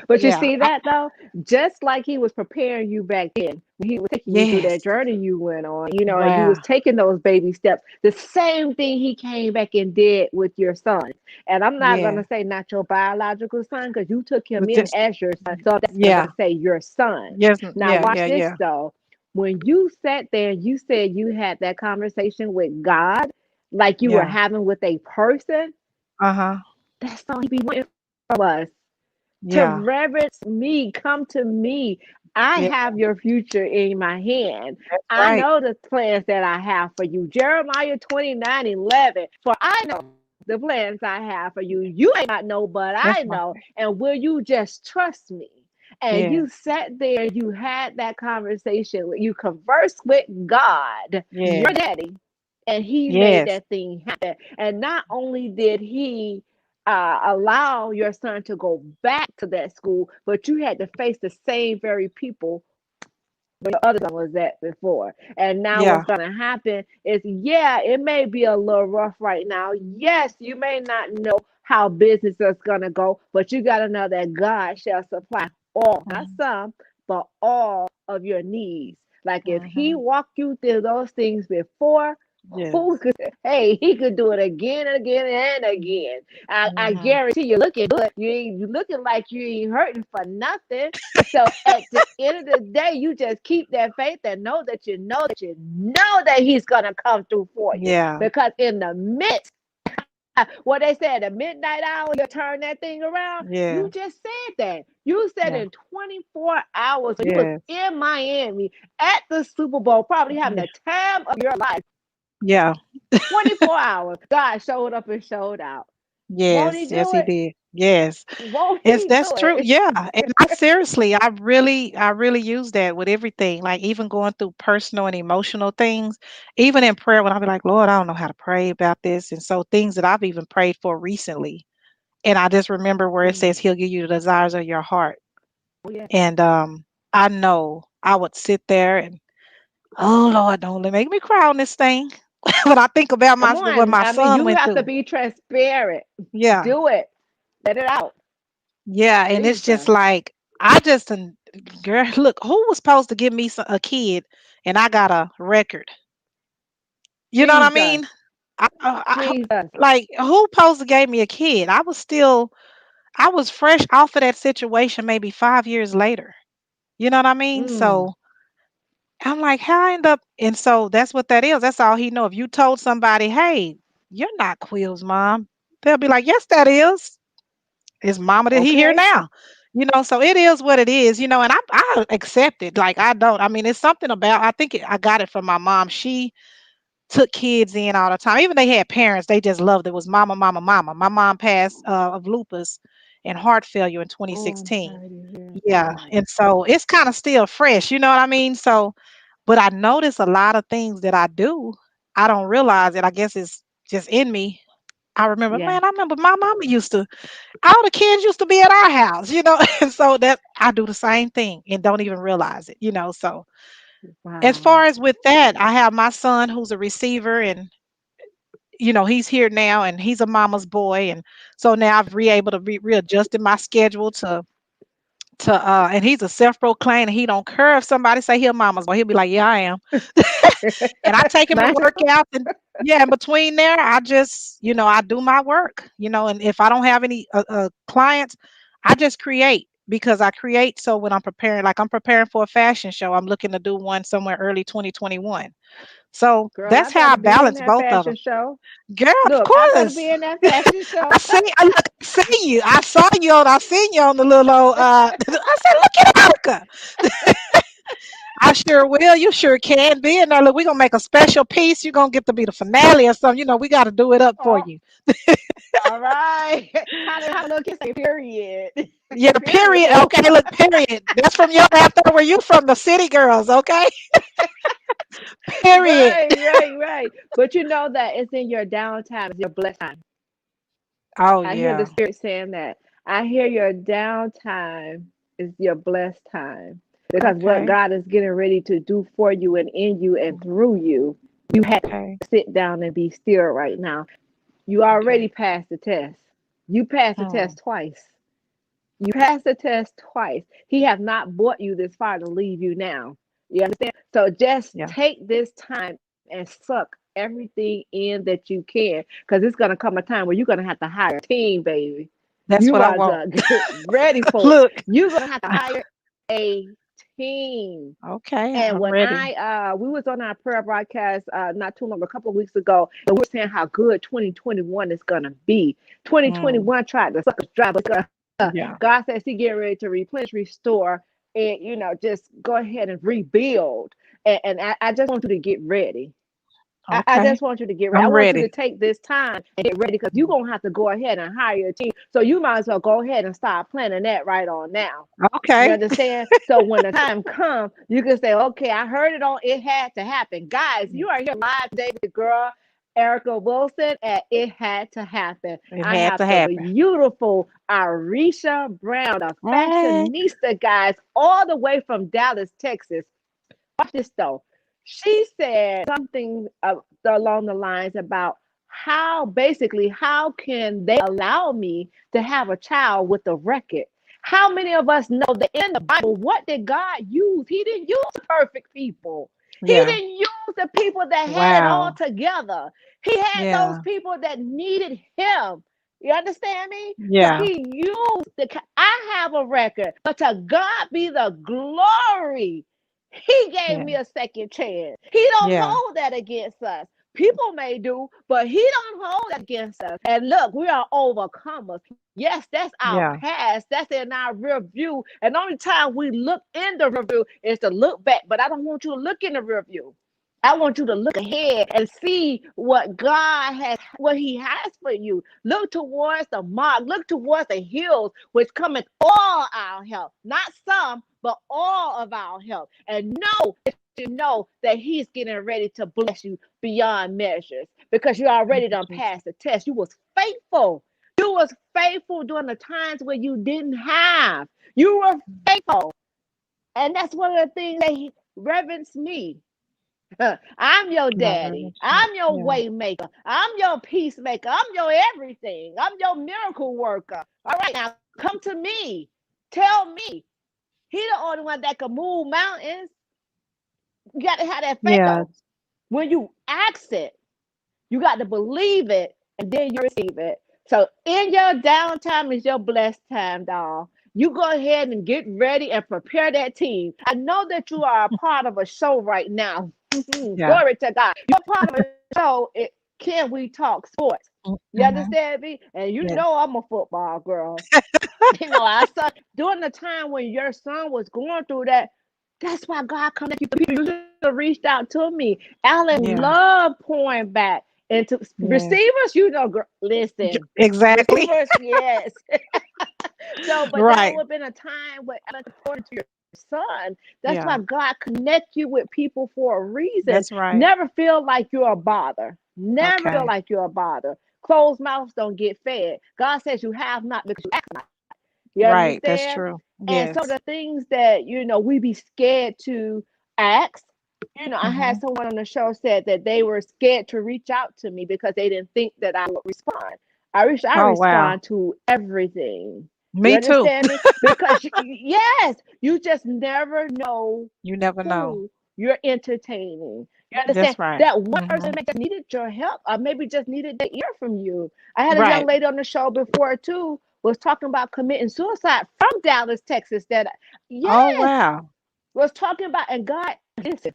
But you yeah. see that though? Just like he was preparing you back then, when he was taking you through Yes. that journey you went on, and you was Wow. taking those baby steps, the same thing he came back and did with your son. And I'm not Yeah. gonna say not your biological son, because you took him But in just as your son. So that's I'm yeah. gonna say your son. Yes, Now yeah, watch yeah, this yeah. though. When you sat there and you said you had that conversation with God, like you were Yeah. having with a person, Uh-huh. that's all he be wanting from us, to Yeah. reverence me, come to me. I Yeah. have your future in my hand. That's I right. know the plans that I have for you. Jeremiah 29:11. For I know the plans I have for you. You may not know, but That's I my know. thing. And will you just trust me? And Yes. you sat there, you had that conversation, you conversed with God, your Yes. daddy, and he made Yes. that thing happen. And not only did he allow your son to go back to that school, but you had to face the same very people where your other son was at before. And now Yeah. what's going to happen is, yeah, it may be a little rough right now. Yes, you may not know how business is going to go, but you got to know that God shall supply all, not Mhm. some, but all of your needs. Like if he Mhm. walked you through those things before, Yes. who could, hey, he could do it again and again and again. I Mhm. guarantee you looking good. You looking like you ain't hurting for nothing. So at the end of the day, you just keep that faith and know that he's gonna come through for you. Yeah. Because in the midst, what they said, the midnight hour, you turn that thing around. Yeah. You just said that. You said Yeah. in 24 hours, when you was Yes. in Miami at the Super Bowl, probably having Yeah. the time of your life. Yeah. 24 hours. God showed up and showed out. Won't he Yes. Yes, do he it? did. Yes. Won't It's he that's do true. it? Yeah. And I really use that with everything. Like even going through personal and emotional things, even in prayer when I'll be like, Lord, I don't know how to pray about this. And so things that I've even prayed for recently. And I just remember where it Mm. says he'll give you the desires of your heart. Oh, yeah. And I know I would sit there and, oh Lord, don't make me cry on this thing. When I think about Come what on. my I mean, son you went have to through. be transparent. Yeah. Do it. Let it out. Yeah. And it's just Jesus. like I just girl, look, who was supposed to give me a kid and I got a record? You know what I Jesus. mean? Jesus. Like who supposed to gave me a kid? I was fresh off of that situation maybe 5 years later. You know what I mean? Mm. So I'm like, how I end up, and so that's what that is. That's all he know. If you told somebody, hey, you're not Quill's mom, they'll be like, yes, that is. His mama that he here Okay. now. So it is what it is, and I accept it. Like I don't. I mean, it's something about I think I got it from my mom. She took kids in all the time. Even they had parents, they just loved it. It was mama, mama, mama. My mom passed of lupus and heart failure in Oh, I'm 2016. sorry to hear Yeah. that. And so it's kind of still fresh, you know what I mean? So, but I notice a lot of things that I do, I don't realize it. I guess it's just in me. I remember, Yeah. man, I remember my mama used to, all the kids used to be at our house, and so that I do the same thing and don't even realize it. So as Wow. far as with that, I have my son who's a receiver, and he's here now, and he's a mama's boy, and so now I've able to readjusted my schedule to and he's a self-proclaimed, and he don't care if somebody say he a mama's boy. He'll be like, yeah, I am. And I take him to Mine work out, and yeah, in between there, I just, I do my work, and if I don't have any clients, I just create, because I create. So when I'm preparing, like I'm preparing for a fashion show, I'm looking to do one somewhere early 2021. So Girl, I that's how I better be in balance that both of them. fashion show. Girl, of Look, I better course. be in that fashion I show. see. I see you. I seen you on the little old. I said, look at Erica. I sure will. You sure can be. And now look, we're gonna make a special piece. You're gonna get to be the finale or something. We got to do it up for Oh, you. all right. How the little kids say period. Yeah, the period. Period. Okay, look, period. That's from your after where you from, the city girls. Okay, period. Right. But you know that it's in your downtime, it's your blessed time. Oh I hear the yeah. spirit saying that. I hear your downtime is your blessed time. Because what Okay. God is getting ready to do for you and in you and through you, you have to Okay. sit down and be still right now. You already Okay. passed the test. You passed the Mm, test twice. You passed the test twice. He have not brought you this far to leave you now. You understand? So just yeah. take this time and suck everything in that you can, because it's gonna come a time where you're gonna have to hire a team, baby. That's You what I got want. to get ready for it. Look. You're gonna have to hire a team. Okay, And I'm when ready. we was on our prayer broadcast not too long, a couple of weeks ago, and we were saying how good 2021 is gonna be. Mm, 2021 tried to suck us dry, but yeah. God says He getting ready to replenish, restore, and just go ahead and rebuild. And I just want you to get ready. I Okay. just want you to get ready. I I'm want you to ready. take this time and get ready, because you're gonna have to go ahead and hire a team. So you might as well go ahead and start planning that right on now. You Okay. understand? So when the time comes, you can say, okay, I heard it on It Had to Happen. Guys, you are here live today with the girl, Erica Wilson, and It Had to Happen. It I had have to the happen. beautiful Ireshia Brown, a Hey. fashionista, guys, all the way from Dallas, Texas. Watch this though. She said something along the lines about how can they allow me to have a child with a record? How many of us know that in the Bible, what did God use? He didn't use perfect people. He Yeah. didn't use the people that had it all Wow. together. He had those Yeah. people that needed him. You understand me? So Yeah. he used I have a record, but to God be the glory. He gave Yeah. me a second chance. He don't Yeah. hold that against us. People may do, but he don't hold that against us. And look, we are overcomers. Yes, that's our Yeah. past. That's in our rear view. And the only time we look in the rear view is to look back. But I don't want you to look in the rear view. I want you to look ahead and see what He has for you. Look towards the mark. Look towards the hills, which cometh all our help. Not some, but all of our help. And know that He's getting ready to bless you beyond measures, because you Thank already you, done Jesus. passed the test. You was faithful. You was faithful during the times where you didn't have. You were faithful. And that's one of the things that He reverence me. I'm your I daddy. reverence you. I'm your Yeah. way maker. I'm your peacemaker. I'm your everything. I'm your miracle worker. All right, now come to me. Tell me. He the only one that can move mountains. You got to have that faith Yeah. though. When you ask it, you got to believe it, and then you receive it. So in your downtime is your blessed time, doll. You go ahead and get ready and prepare that team. I know that you are a part of a show right now. Yeah. Glory to God. You're part of a show. Can we talk sports? You Mm-hmm. understand me? And you Yeah. know I'm a football girl. I saw during the time when your son was going through that. That's why God connected you to people. You should have reached out to me. Alan Yeah. loved pouring back into Yes. receivers. Girl, listen, Exactly. receivers, yes. So, but there Right. would have been a time where Alan poured to your son. That's Yeah. why God connect you with people for a reason. That's right. Never feel like you're a bother. Never feel Okay. like you're a bother. Closed mouths don't get fed. God says you have not because you ask not. You Right. That's understand? true. And some of Yes. the things that, we be scared to ask. I had Mm-hmm. someone on the show said that they were scared to reach out to me because they didn't think that I would respond. I Oh, wow. respond to everything. You Me too. understand me? Because yes, you just never know You never know. who you're entertaining. You understand That's right. that one Mm-hmm. person may just needed your help, or maybe just needed to hear from you. I had a young Right. lady on the show before too, was talking about committing suicide from Dallas, Texas. That Oh, yes, wow. was talking about, and God, listen.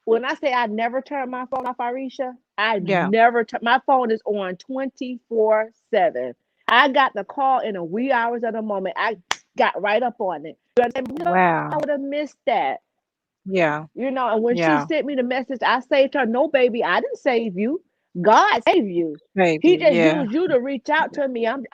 When I say I never turn my phone off, Irisha, I Yeah. never turn my phone is on 24/7. I got the call in the wee hours of the moment. I got right up on it. You understand? I Wow. would have missed that. Yeah. And when she Yeah. sent me the message, I saved her. No, baby, I didn't save you. God saved you. He Maybe. just Yeah. used you to reach out to me. I'm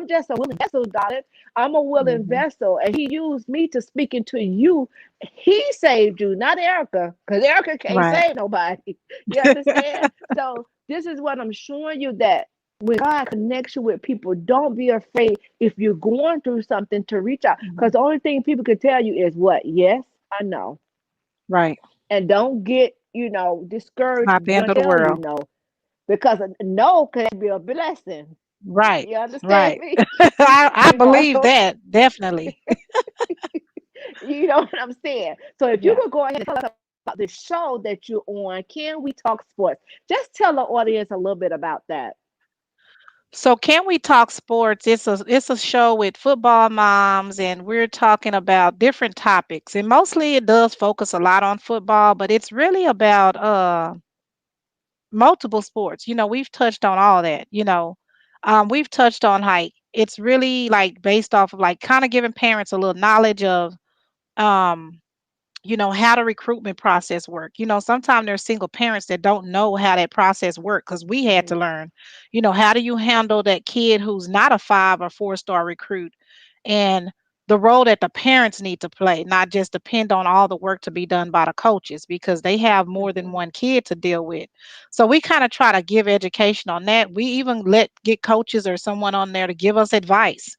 just a willing vessel, darling. I'm a willing Mm-hmm. vessel, and He used me to speak into you. He saved you, not Erica, because Erica can't Right. save nobody. You understand? So this is what I'm showing you, that when God connects you with people, don't be afraid if you're going through something to reach out, because Mhm. the only thing people can tell you is what? Yes, I know. Right. And don't get, It's discouraged not if the they end don't of the tell you world. no, because a no can be a blessing. Right. You understand Right. me? I You know, believe that definitely. you know what I'm saying. So if you Yeah. could go ahead and tell us about the show that you're on, Can We Talk Sports? Just tell the audience a little bit about that. So can we talk sports? It's a show with football moms, and we're talking about different topics. And mostly it does focus a lot on football, but it's really about multiple sports. We've touched on all that. We've touched on like it's really like based off of like kind of giving parents a little knowledge of um how the recruitment process work. Sometimes there's single parents that don't know how that process work because we had to Mhm. learn. How do you handle that kid who's not a 5 or 4 star recruit, and the role that the parents need to play, not just depend on all the work to be done by the coaches because they have more than Mhm. one kid to deal with. So we kind of try to give education on that. We even get coaches or someone on there to give us advice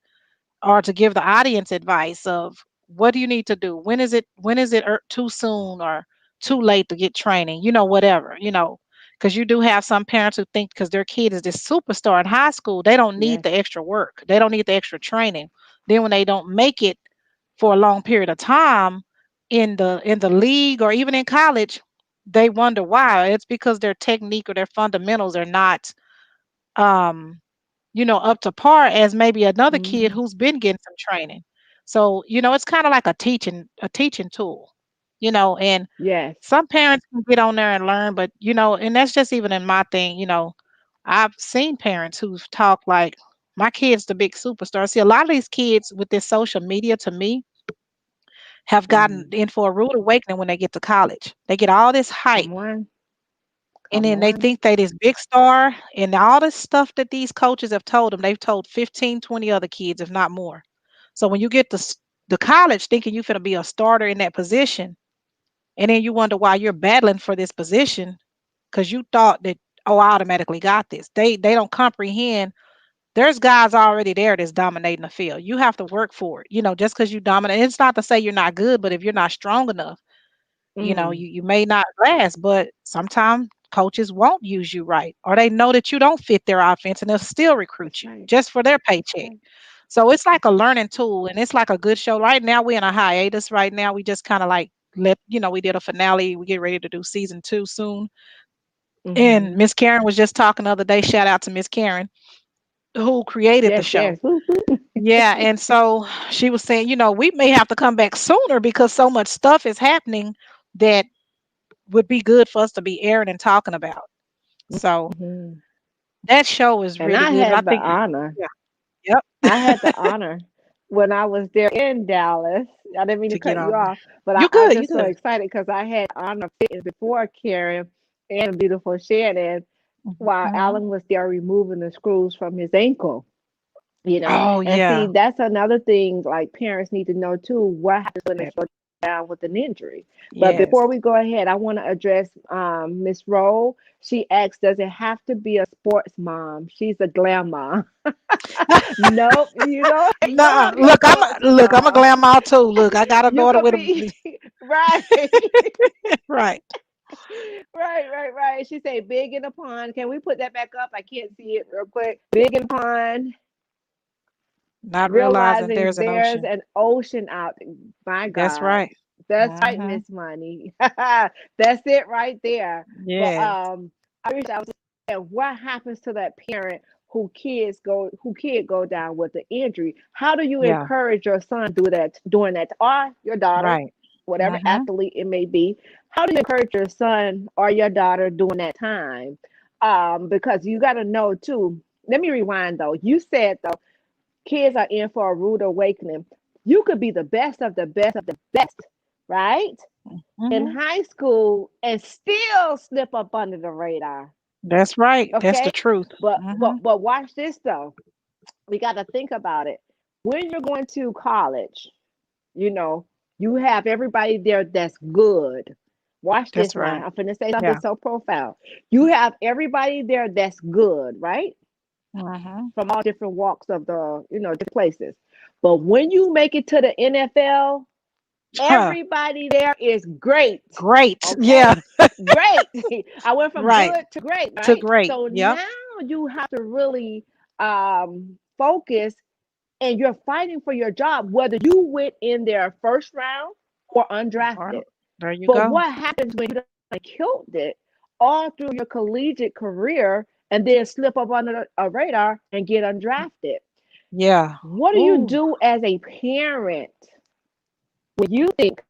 or to give the audience advice of what do you need to do, when is it too soon or too late to get training, whatever, because you do have some parents who think because their kid is this superstar in high school they don't need Yes. the extra work, they don't need the extra training. Then when they don't make it for a long period of time in the league or even in college, they wonder why. It's because their technique or their fundamentals are not um up to par as maybe another kid Mhm. who's been getting some training. So, it's kind of like a teaching tool, and Yes. some parents can get on there and learn, but and that's just even in my thing, I've seen parents who've talked like my kid's the big superstar. See, a lot of these kids with this social media to me have gotten Mhm. in for a rude awakening when they get to college. They get all this hype Come on. and Come then they on. think they this big star and all this stuff that these coaches have told them, they've told 15, 20 other kids, if not more. So when you get to the college thinking you're going to be a starter in that position, and then you wonder why you're battling for this position because you thought that, oh, I automatically got this. They don't comprehend. There's guys already there that's dominating the field. You have to work for it. Just because you dominate, it's not to say you're not good, but if you're not strong enough, Mm. you may not last, but sometimes coaches won't use you right, or they know that you don't fit their offense and they'll still recruit That's you right. just for their That's paycheck. right. So it's like a learning tool and it's like a good show. Right now we're in a hiatus right now. We just kind of like we did a finale. We get ready to do season 2 soon. And Mhm. Miss Karen was just talking the other day. Shout out to Miss Karen who created the Yes. show. Yes. Woo, woo. Yeah, and so she was saying, we may have to come back sooner because so much stuff is happening that would be good for us to be airing and talking about. So Mhm. that show is And really I good. And I had the think, honor. yeah, yep, I had the honor when I was there in Dallas. I didn't mean to to get cut you on there. off, but You I'm good, you just so good. excited because I had the honor of sitting before Karen and beautiful Shannon while Hmm. Alan was there removing the screws from his ankle. Oh And see, yeah, that's another thing like parents need to know too, what happens when they that, go down with an injury. But yes. before we go ahead, I want to address Miss Rowe. She asks, does it have to be a sports mom? She's a glam mom. Nope, you don't Nah, have to be a sports look, I'm a mom. glam out too. Look, I got a You daughter could with be a right. right. Right. She say big in the pond. Can we put that back up? I can't see it real quick. Big in the pond, Not realizing realizing there's an there's ocean. an ocean out. My That's God. right. That's right, Hmm. Miss Money. That's it right there. But Yes. I wish I was saying what happens to that parent who kid go down with the injury. How do you Yeah. encourage your son do that doing that or your daughter, Right. whatever Hmm. athlete it may be? How do you encourage your son or your daughter during that time? Because you gotta know too. Let me rewind though. You said though kids are in for a rude awakening. You could be the best of the best of the best, right? In Hmm. high school and still slip up under the radar. That's right. That's the Okay? truth. But Hmm. but but watch this though. We got to think about it. When you're going to college, you know, you have everybody there that's good. Watch That's this now. right. I'm finna say something Yeah. so profound. You have everybody there that's good, right? Hmm. From all different walks of different places. But when you make it to the NFL, Huh. everybody there is great. Great. Yeah. Okay? Great. I went from Right. good to great, To right? great. So Yep. now you have to really focus and you're fighting for your job, whether you went in there first round or Or- undrafted. There you But go. what happens when you done killed it all through your collegiate career and then slip up under a radar and get undrafted? Yeah. What do you Ooh. do as a parent when you think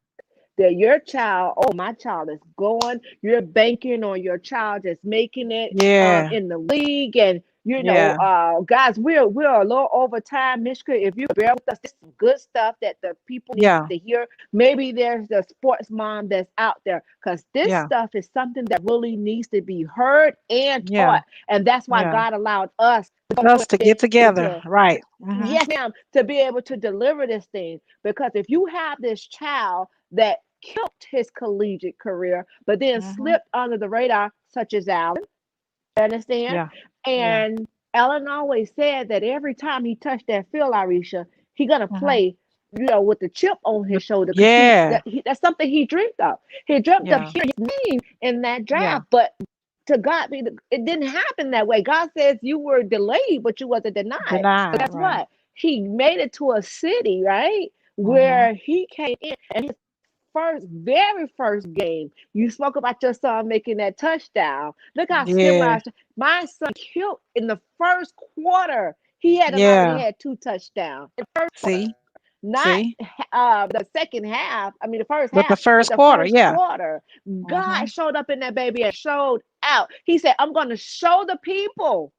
that your child, oh, my child is going, you're banking on your child that's making it Yeah. in the league, and Yeah. guys, we're a little over time, Mishka. If you bear with us, this is some good stuff that the people need Yeah. to hear. Maybe there's the sports mom that's out there because this Yeah. stuff is something that really needs to be heard and Yeah. taught, and that's why Yeah. God allowed us to go Us to be get able together. to. Right. Hmm. Yes, ma'am, to be able to deliver this thing. Because if you have this child that killed his collegiate career, but then Hmm. slipped under the radar, such as Allen, you understand? Yeah. Yeah. And Allen always said that every time he touched that field, Irisha, he gonna Hmm. play, with the chip on his shoulder because Yeah. that's something he dreamed of. He dreamt of Yeah. hearing his name in that Yeah. draft, but to God be it didn't happen that way. God says you were delayed, but you wasn't denied. But Denied. guess Right. what? He made it to a city, right? Hmm. Where he came in and his very first game, you spoke about your son making that touchdown. Look how Yeah. similar my son killed in the first quarter. He had him already Yeah. had two touchdowns in the first quarter. See. Not See. the second half, I mean the first But the half, but first the quarter. first Yeah. quarter. Hmm. God showed up in that baby and showed out. He said, I'm going to show the people.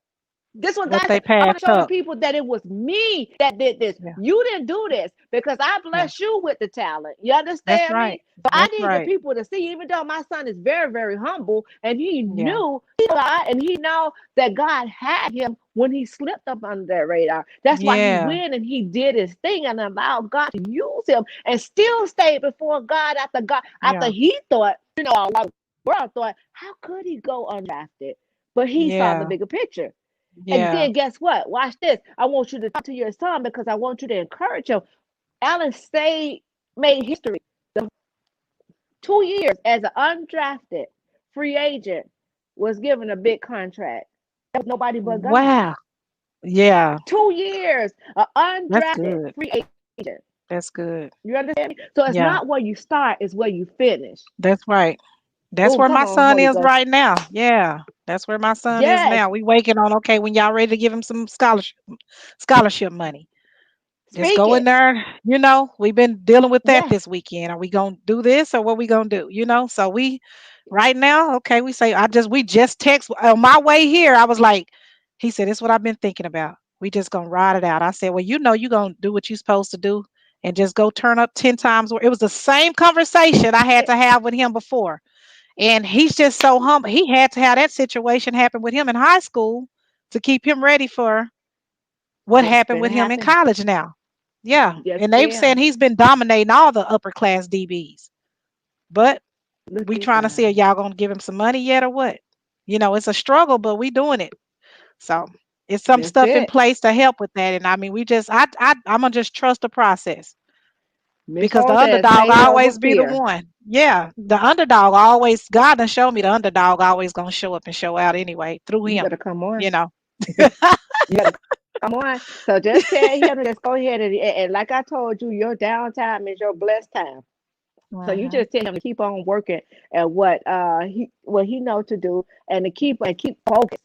This one What God they said, I'm going to passed show the up. people that it was me that did this. Yeah. You didn't do this because I Yeah. blessed you with the talent. You That's understand right. me? But I That's need the right. people to see, even though my son is very, very humble and he Yeah. knew God and he know that God had him when he slipped up under that radar. That's why he Yeah. went and he did his thing and allowed God to use him and still stayed before God after Yeah. he thought, a lot of the world thought, how could he go undrafted? But he saw the Yeah. bigger picture. And Yeah. then guess what? Watch this. I want you to talk to your son because I want you to encourage him. Allen stayed, made history. The 2 years as an undrafted free agent was given a big contract. That was nobody but God. Wow. Yeah. 2 years, an That's undrafted good. free agent. That's good. You understand me? So it's Yeah. not where you start, it's where you finish. That's right. That's Oh, where come my on, son Holy is Ghost. right now. Yeah. That's where my son is Yes. now. We waiting on, okay, when y'all ready to give him some scholarship money. Just Speak go in it. there. We've been dealing with that Yes. this weekend. Are we gonna do this or what we gonna do? So Right now, okay, we just text on my way here. I was like, he said, "It's what I've been thinking about. We just gonna ride it out." I said, "Well, you gonna do what you supposed to do and just go turn up 10 times." It was the same conversation I had Eh, to have with him before. And he's just so humble. He had to have that situation happen with him in high school to keep him ready for what what's happened been with him in happening? college now. Yeah. Yes, And they've ma'am. said he's been dominating all the upper class DBs. But Look we at trying to see, are God. y'all gonna give him some money yet or what? It's a struggle, but we doing it. So it's some That's stuff in it. place to help with that. And I mean, I'm gonna just trust the process Miss because the Hall says underdog faith over always be the fear. one. Yeah, the underdog always. God done show me the underdog always gonna show up and show out anyway through You him. better come on. You know. You better come on. So just tell him to just go ahead and like I told you, your downtime is your blessed time. So you Hmm. just tell him to keep on working at what he knows to do and to keep focused.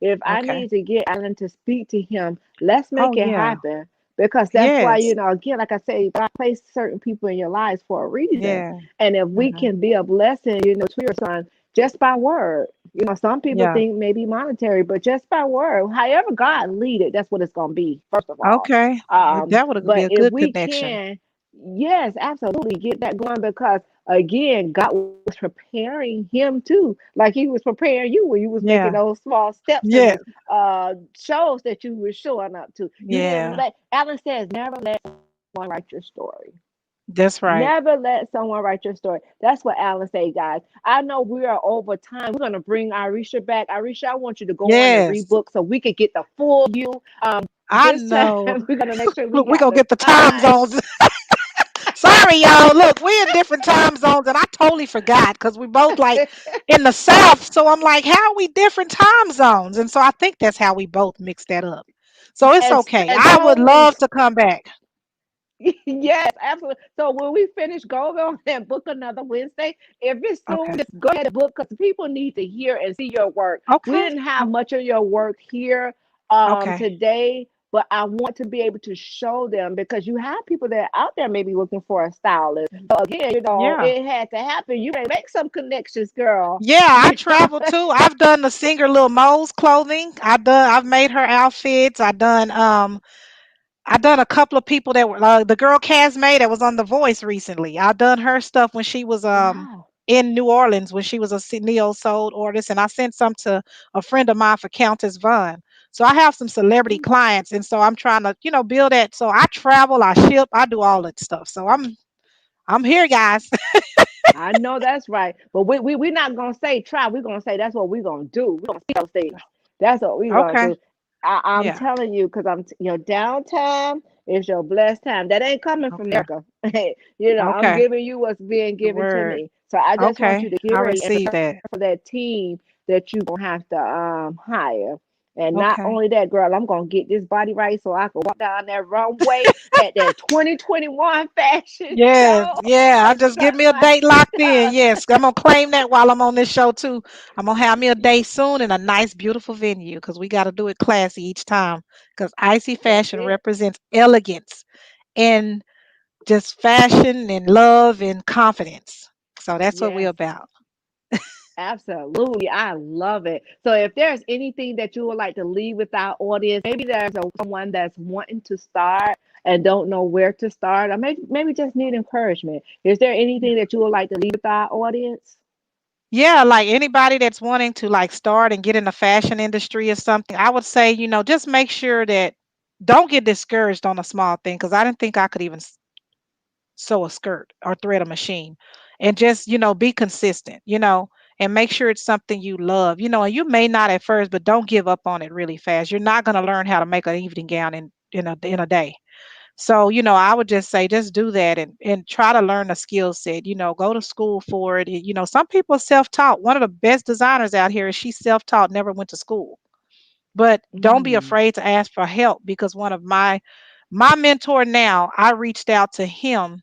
If I Okay. need to get Alan to speak to him, let's Oh make it yeah. happen. Because that's why, Yes. again, like I say, God placed certain people in your lives for a reason. Yeah. And if we Hmm. can be a blessing, to your son just by word. Some people Yeah. think maybe monetary, but just by word. However God lead it, that's what it's gonna be, first of all. Okay. That would be But a if good we connection. can, yes, absolutely get that going because again, God was preparing him too, like He was preparing you when you was making Yeah. those small steps in Yeah. the shows that you were showing up to. You didn't Yeah. let. Alan says, never let someone write your story. That's right. Never let someone write your story. That's what Alan say, guys. I know we are over time. We're gonna bring Iresha back. Iresha, I want you to go on and read Yes. books so we could get the full view. I This time know. we're gonna make sure we Look, we got gonna the get the time time. zones. Sorry, y'all. Look, we're in different time zones, and I totally forgot because we both like in the South. So I'm like, how are we different time zones? And so I think that's how we both mixed that up. So it's okay. And I would totally. love to come back. Yes, absolutely. So when we finish, go over on and book another Wednesday. If it's soon, Okay. just go ahead and book because people need to hear and see your work. We Okay. didn't have much of your work here Okay. today, but I want to be able to show them because you have people that are out there maybe looking for a stylist. So again, Yeah. it had to happen. You may make some connections, girl. Yeah, I travel too. I've done the singer Lil Mo's clothing. I've made her outfits. I done a couple of people that were the girl Casmay that was on The Voice recently. I done her stuff when she was Wow. in New Orleans when she was a neo soul artist, and I sent some to a friend of mine for Countess Vaughn. So I have some celebrity clients, and so I'm trying to build that. So I travel, I ship, I do all that stuff. So I'm here, guys. I know that's right. But we're not gonna say try. We're gonna say that's what we're gonna do. We're gonna speak those things. That's what we're gonna Okay. do. I'm Yeah. telling you, because your downtime is your blessed time. That ain't coming from Okay. America. I'm Okay. giving you what's being The given to word. me. So I just want you Okay. to get I ready and received prepare that. for that team that you're gonna have to hire. And not Okay. only that, girl, I'm gonna get this body right so I can walk down that runway at that 2021 fashion Yes, show yeah. I and just give strut me a my date locked in. stuff. Yes, I'm gonna claim that while I'm on this show too. I'm gonna have me a date soon in a nice, beautiful venue because we got to do it classy each time. Because icy That's fashion it. represents elegance and just fashion and love and confidence. So that's what we're Yes. about. Absolutely. I love it. So if there's anything that you would like to leave with our audience, maybe there's someone that's wanting to start and don't know where to start, or maybe just need encouragement. Is there anything that you would like to leave with our audience? Yeah, like anybody that's wanting to like start and get in the fashion industry or something, I would say, just make sure that don't get discouraged on a small thing because I didn't think I could even sew a skirt or thread a machine and just be consistent, and make sure it's something you love, and you may not at first, but don't give up on it really fast. You're not going to learn how to make an evening gown in a day. So I would just say just do that and try to learn a skill set, go to school for it. Some people are self-taught. One of the best designers out here is she's self-taught, never went to school. But don't be Mm, afraid to ask for help because one of my mentor now, I reached out to him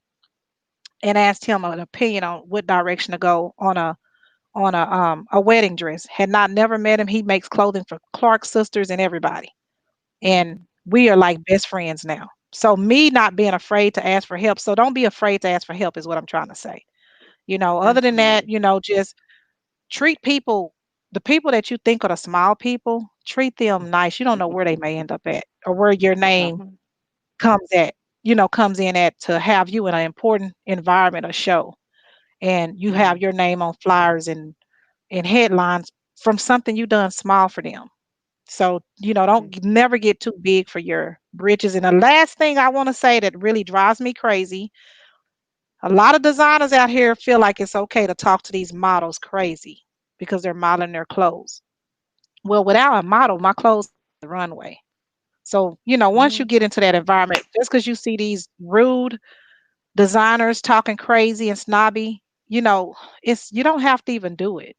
and asked him an opinion on what direction to go on a wedding dress. Had not never met him. He makes clothing for Clark sisters and everybody. And mhm. we are like best friends now. So me not being afraid to ask for help. So don't be afraid to ask for help is what I'm trying to say. Other than that, Absolutely. treat people, the people that you think are the small people, treat them nice. You don't know where they may end up at or where your name Uh-huh. comes at, comes in at to have you in an important environment or show. And you have Mhm. your name on flyers and headlines from something you done small for them. So, Okay. never get too big for your britches. And the last thing I want to say that really drives me crazy, a lot of designers out here feel like it's okay to talk to these models crazy because they're modeling their clothes. Well, without a model, my clothes the runway. So, once you Oh, get into that environment, just because you see these rude designers talking crazy and snobby, it's you don't have to even do it.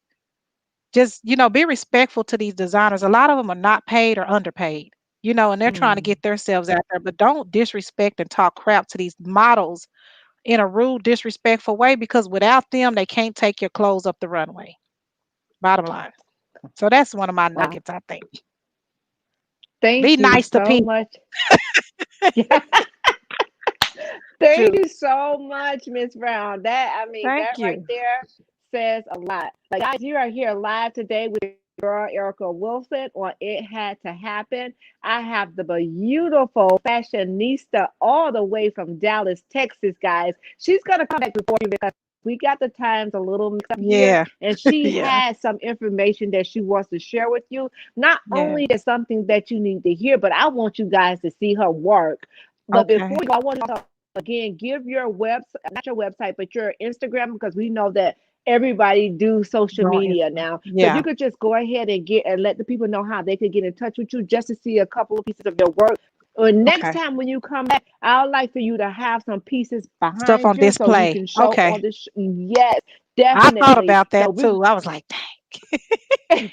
Just, be respectful to these designers. A lot of them are not paid or underpaid, and they're trying to mm. get themselves out there, but don't disrespect and talk crap to these models in a rude, disrespectful way because without them, they can't take your clothes up the runway. Bottom line. So that's one of my Wow. nuggets, I think. Be Thank you nice to so people. much. Yeah. Thank True. you so much, Miss Brown. That Thank right you. there says a lot. Like, guys, you are here live today with your girl Erica Wilson on It Had to Happen. I have the beautiful fashionista all the way from Dallas, Texas, guys. She's gonna come back before you because we got the times a little mixed up here, Yeah. and she Yeah. has some information that she wants to share with you. Not Yeah. only is something that you need to hear, but I want you guys to see her work. But before Okay. you, I want to again give your website, not your website, but your Instagram, because we know that everybody do social Go on media Instagram. now. So if Yeah. you could just go ahead and get and let the people know how they could get in touch with you just to see a couple of pieces of your work. Or next Okay. time when you come back, I would like for you to have some pieces Stuff behind on you so you display. can show Okay. on the yes, I thought definitely. about So that we too. I was like, dang.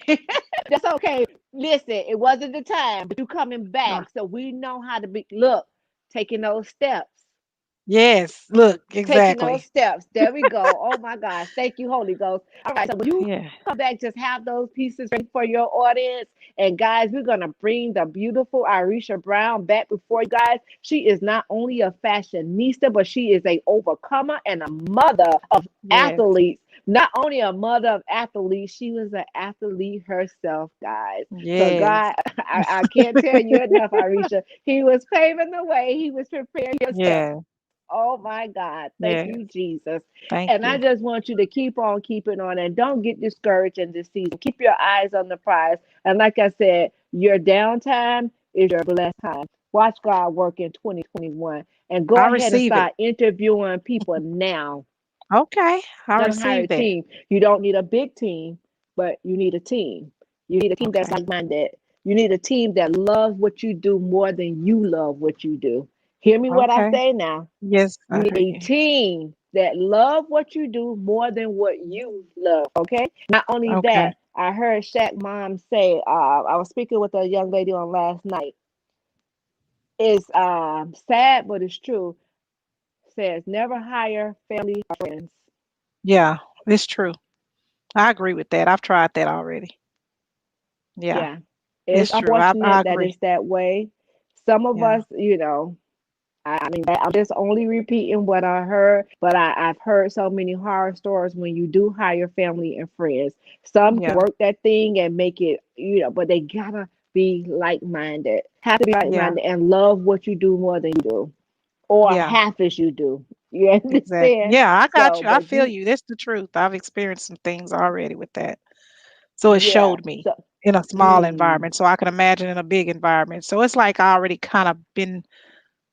that's okay. Listen, it wasn't the time, but you coming Uh, back, so we know how to be. Look, taking those steps. Yes. Look, Taking those exactly. steps. There we go. Oh my gosh. Thank you, Holy Ghost. All right. So when you Yeah. come back, just have those pieces ready for your audience. And guys, we're going to bring the beautiful Ireshia Brown back before you guys. She is not only a fashionista, but she is a overcomer and a mother of Yes. athletes. Not only a mother of athletes, she was an athlete herself, guys. So Yes. God, I can't tell you enough, Ireshia. He was paving the way. He was preparing your steps. Yeah. Oh my God. Thank Yes. you, Jesus. Thank And I you. just want you to keep on keeping on and don't get discouraged in this season. Keep your eyes on the prize. And like I said, your downtime is your blessed time. Watch God work in 2021 and go I ahead and receive it. start interviewing people now. Okay. I Let them hire a receive that. team. You don't need a big team, but you need a team. You need a team that's Okay. like minded. You need a team that loves what you do more than you love what you do. Hear me what I Okay. say now. Yes, You I need heard a you. team that love what you do more than what you love. Okay. Not only Okay. that, I heard Shaq mom say, I was speaking with a young lady on last night. It's sad, but it's true. Says never hire family or friends. Yeah, it's true. I agree with that. I've tried that already. Yeah, Yeah. It's it's true. I unfortunate that agree. it's that way. Some of Yeah. us, I mean, I'm just only repeating what I heard, but I've heard so many horror stories when you do hire family and friends. Some can Yeah. work that thing and make it, but they gotta be like minded. Have to be like Yeah. minded and love what you do more than you do, or Yeah. half as you do. You Exactly. understand? Yeah, I got So, you. I but feel you, you. That's the truth. I've experienced some things already with that. So it yeah. showed me So, in a small mm, environment. So I can imagine in a big environment. So it's like I already kind of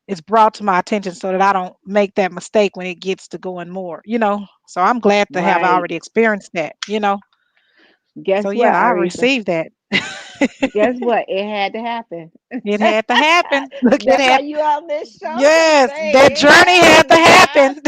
it's brought to my attention so that I don't make that mistake when it gets to going more. So I'm glad to have right. already experienced that. So Guess yeah, what, I Aretha? received that. Guess what? It had to happen. It had to happen. Look, it That's why had. you on this show Yes, that today. It journey had had to to happen. happen.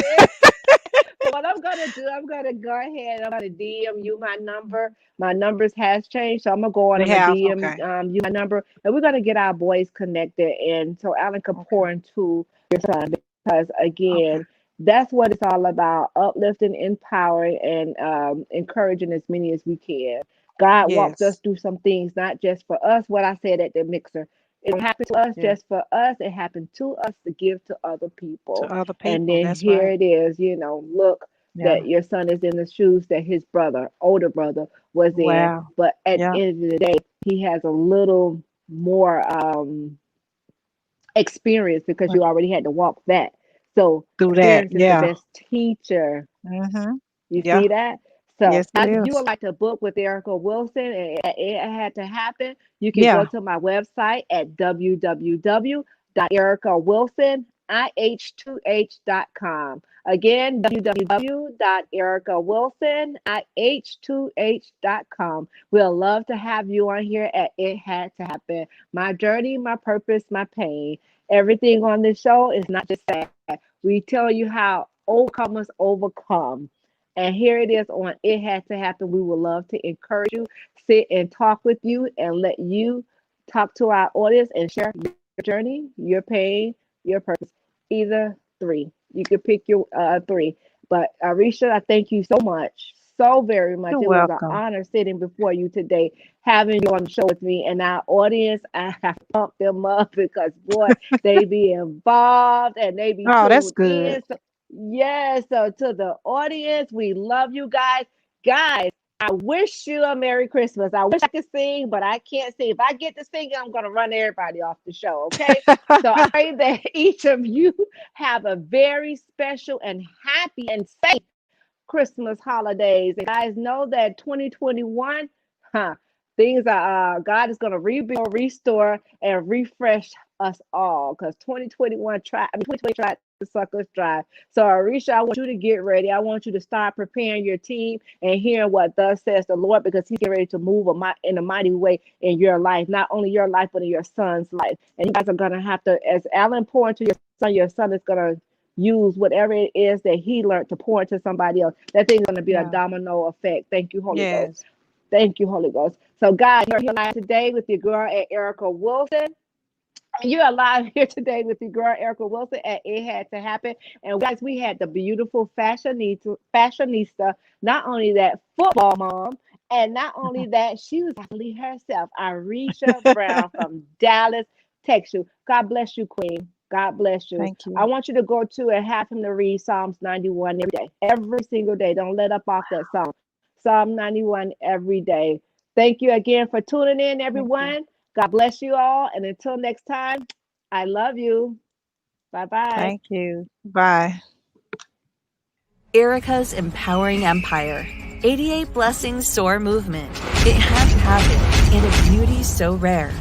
So what I'm gonna do, I'm gonna go ahead. I'm gonna DM you my number. My numbers has changed, so I'm gonna go on. They I'm gonna have. DM Okay. you my number, and we're gonna get our boys connected, and so Alan could Okay. pour into your son because Okay. again, that's what it's all about: uplifting, empowering, and encouraging as many as we can. God walked us Yes. through some things, not just for us. What I said at the mixer. It don't happen to us Yeah. just for us. It happened to us to give to other To people. other And people. then That's here right. it is, look. Yeah. that your son is in the shoes that his brother, older brother, was in. Wow. But at Yeah. the end of the day, he has a little more experience because you already had to walk that. So Do that. experience is the Yeah. best teacher. Mm-hmm. You Yeah. see that? So Yes, it if you is. would like to book with Erica Wilson and it had to happen, you can go Yeah. to my website at www.ericawilsonih2h.com. Again, www.ericawilsonih2h.com. We'll love to have you on here at It Had to Happen. My journey, my purpose, my pain. Everything on this show is not just sad. We tell you how overcomers overcome. And here it is on It Had to Happen. We would love to encourage you, sit and talk with you, and let you talk to our audience and share your journey, your pain, your purpose. Either three. You could pick your three. But Ireshia, I thank you so much, so very much. You're It was an welcome. honor sitting before you today, having you on the show with me. And our audience, I have to pump them up because, boy, they be involved and they be Oh, that's tuned good. in. So, yes, so to the audience, we love you guys. Guys, I wish you a Merry Christmas. I wish I could sing, but I can't sing. If I get to sing, I'm going to run everybody off the show, okay? So I pray that each of you have a very special and happy and safe Christmas holidays. And guys, know that 2021, things are God is going to rebuild, restore, and refresh us all. Because 2020 tried to suck us dry. So Ireshia, I want you to get ready. I want you to start preparing your team and hearing what thus says the Lord, because He's getting ready to move in a mighty way in your life, not only your life but in your son's life. And you guys are going to have to, as Alan pour into your son is going to use whatever it is that he learned to pour into somebody else. That thing's going to be a Yeah. domino effect. Thank you, Holy Ghost. Yes. Thank you, Holy Ghost. So, guys, you're here live today with your girl at Erica Wilson. And you're alive here today with your girl Erica Wilson at It Had to Happen. And guys, we had the beautiful fashionista, not only that, football mom, and not only that, she was actually herself, Ireshia Brown from Dallas, Texas. God bless you, Queen. God bless you. Thank I you. want you to go to and have him to read Psalms 91 every day, every single day. Don't let up off that song. Psalm 91 every day. Thank you again for tuning in, Thank you. everyone. God bless you all. And until next time, I love you. Bye bye. Thank you. Bye. Erica's Empowering Empire. 88 Blessings Soar Movement. It had to happen in a beauty so rare.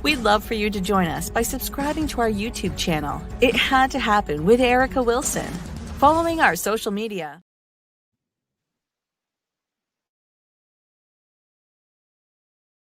We'd love for you to join us by subscribing to our YouTube channel. It Had to Happen with Erica Wilson. Following our social media.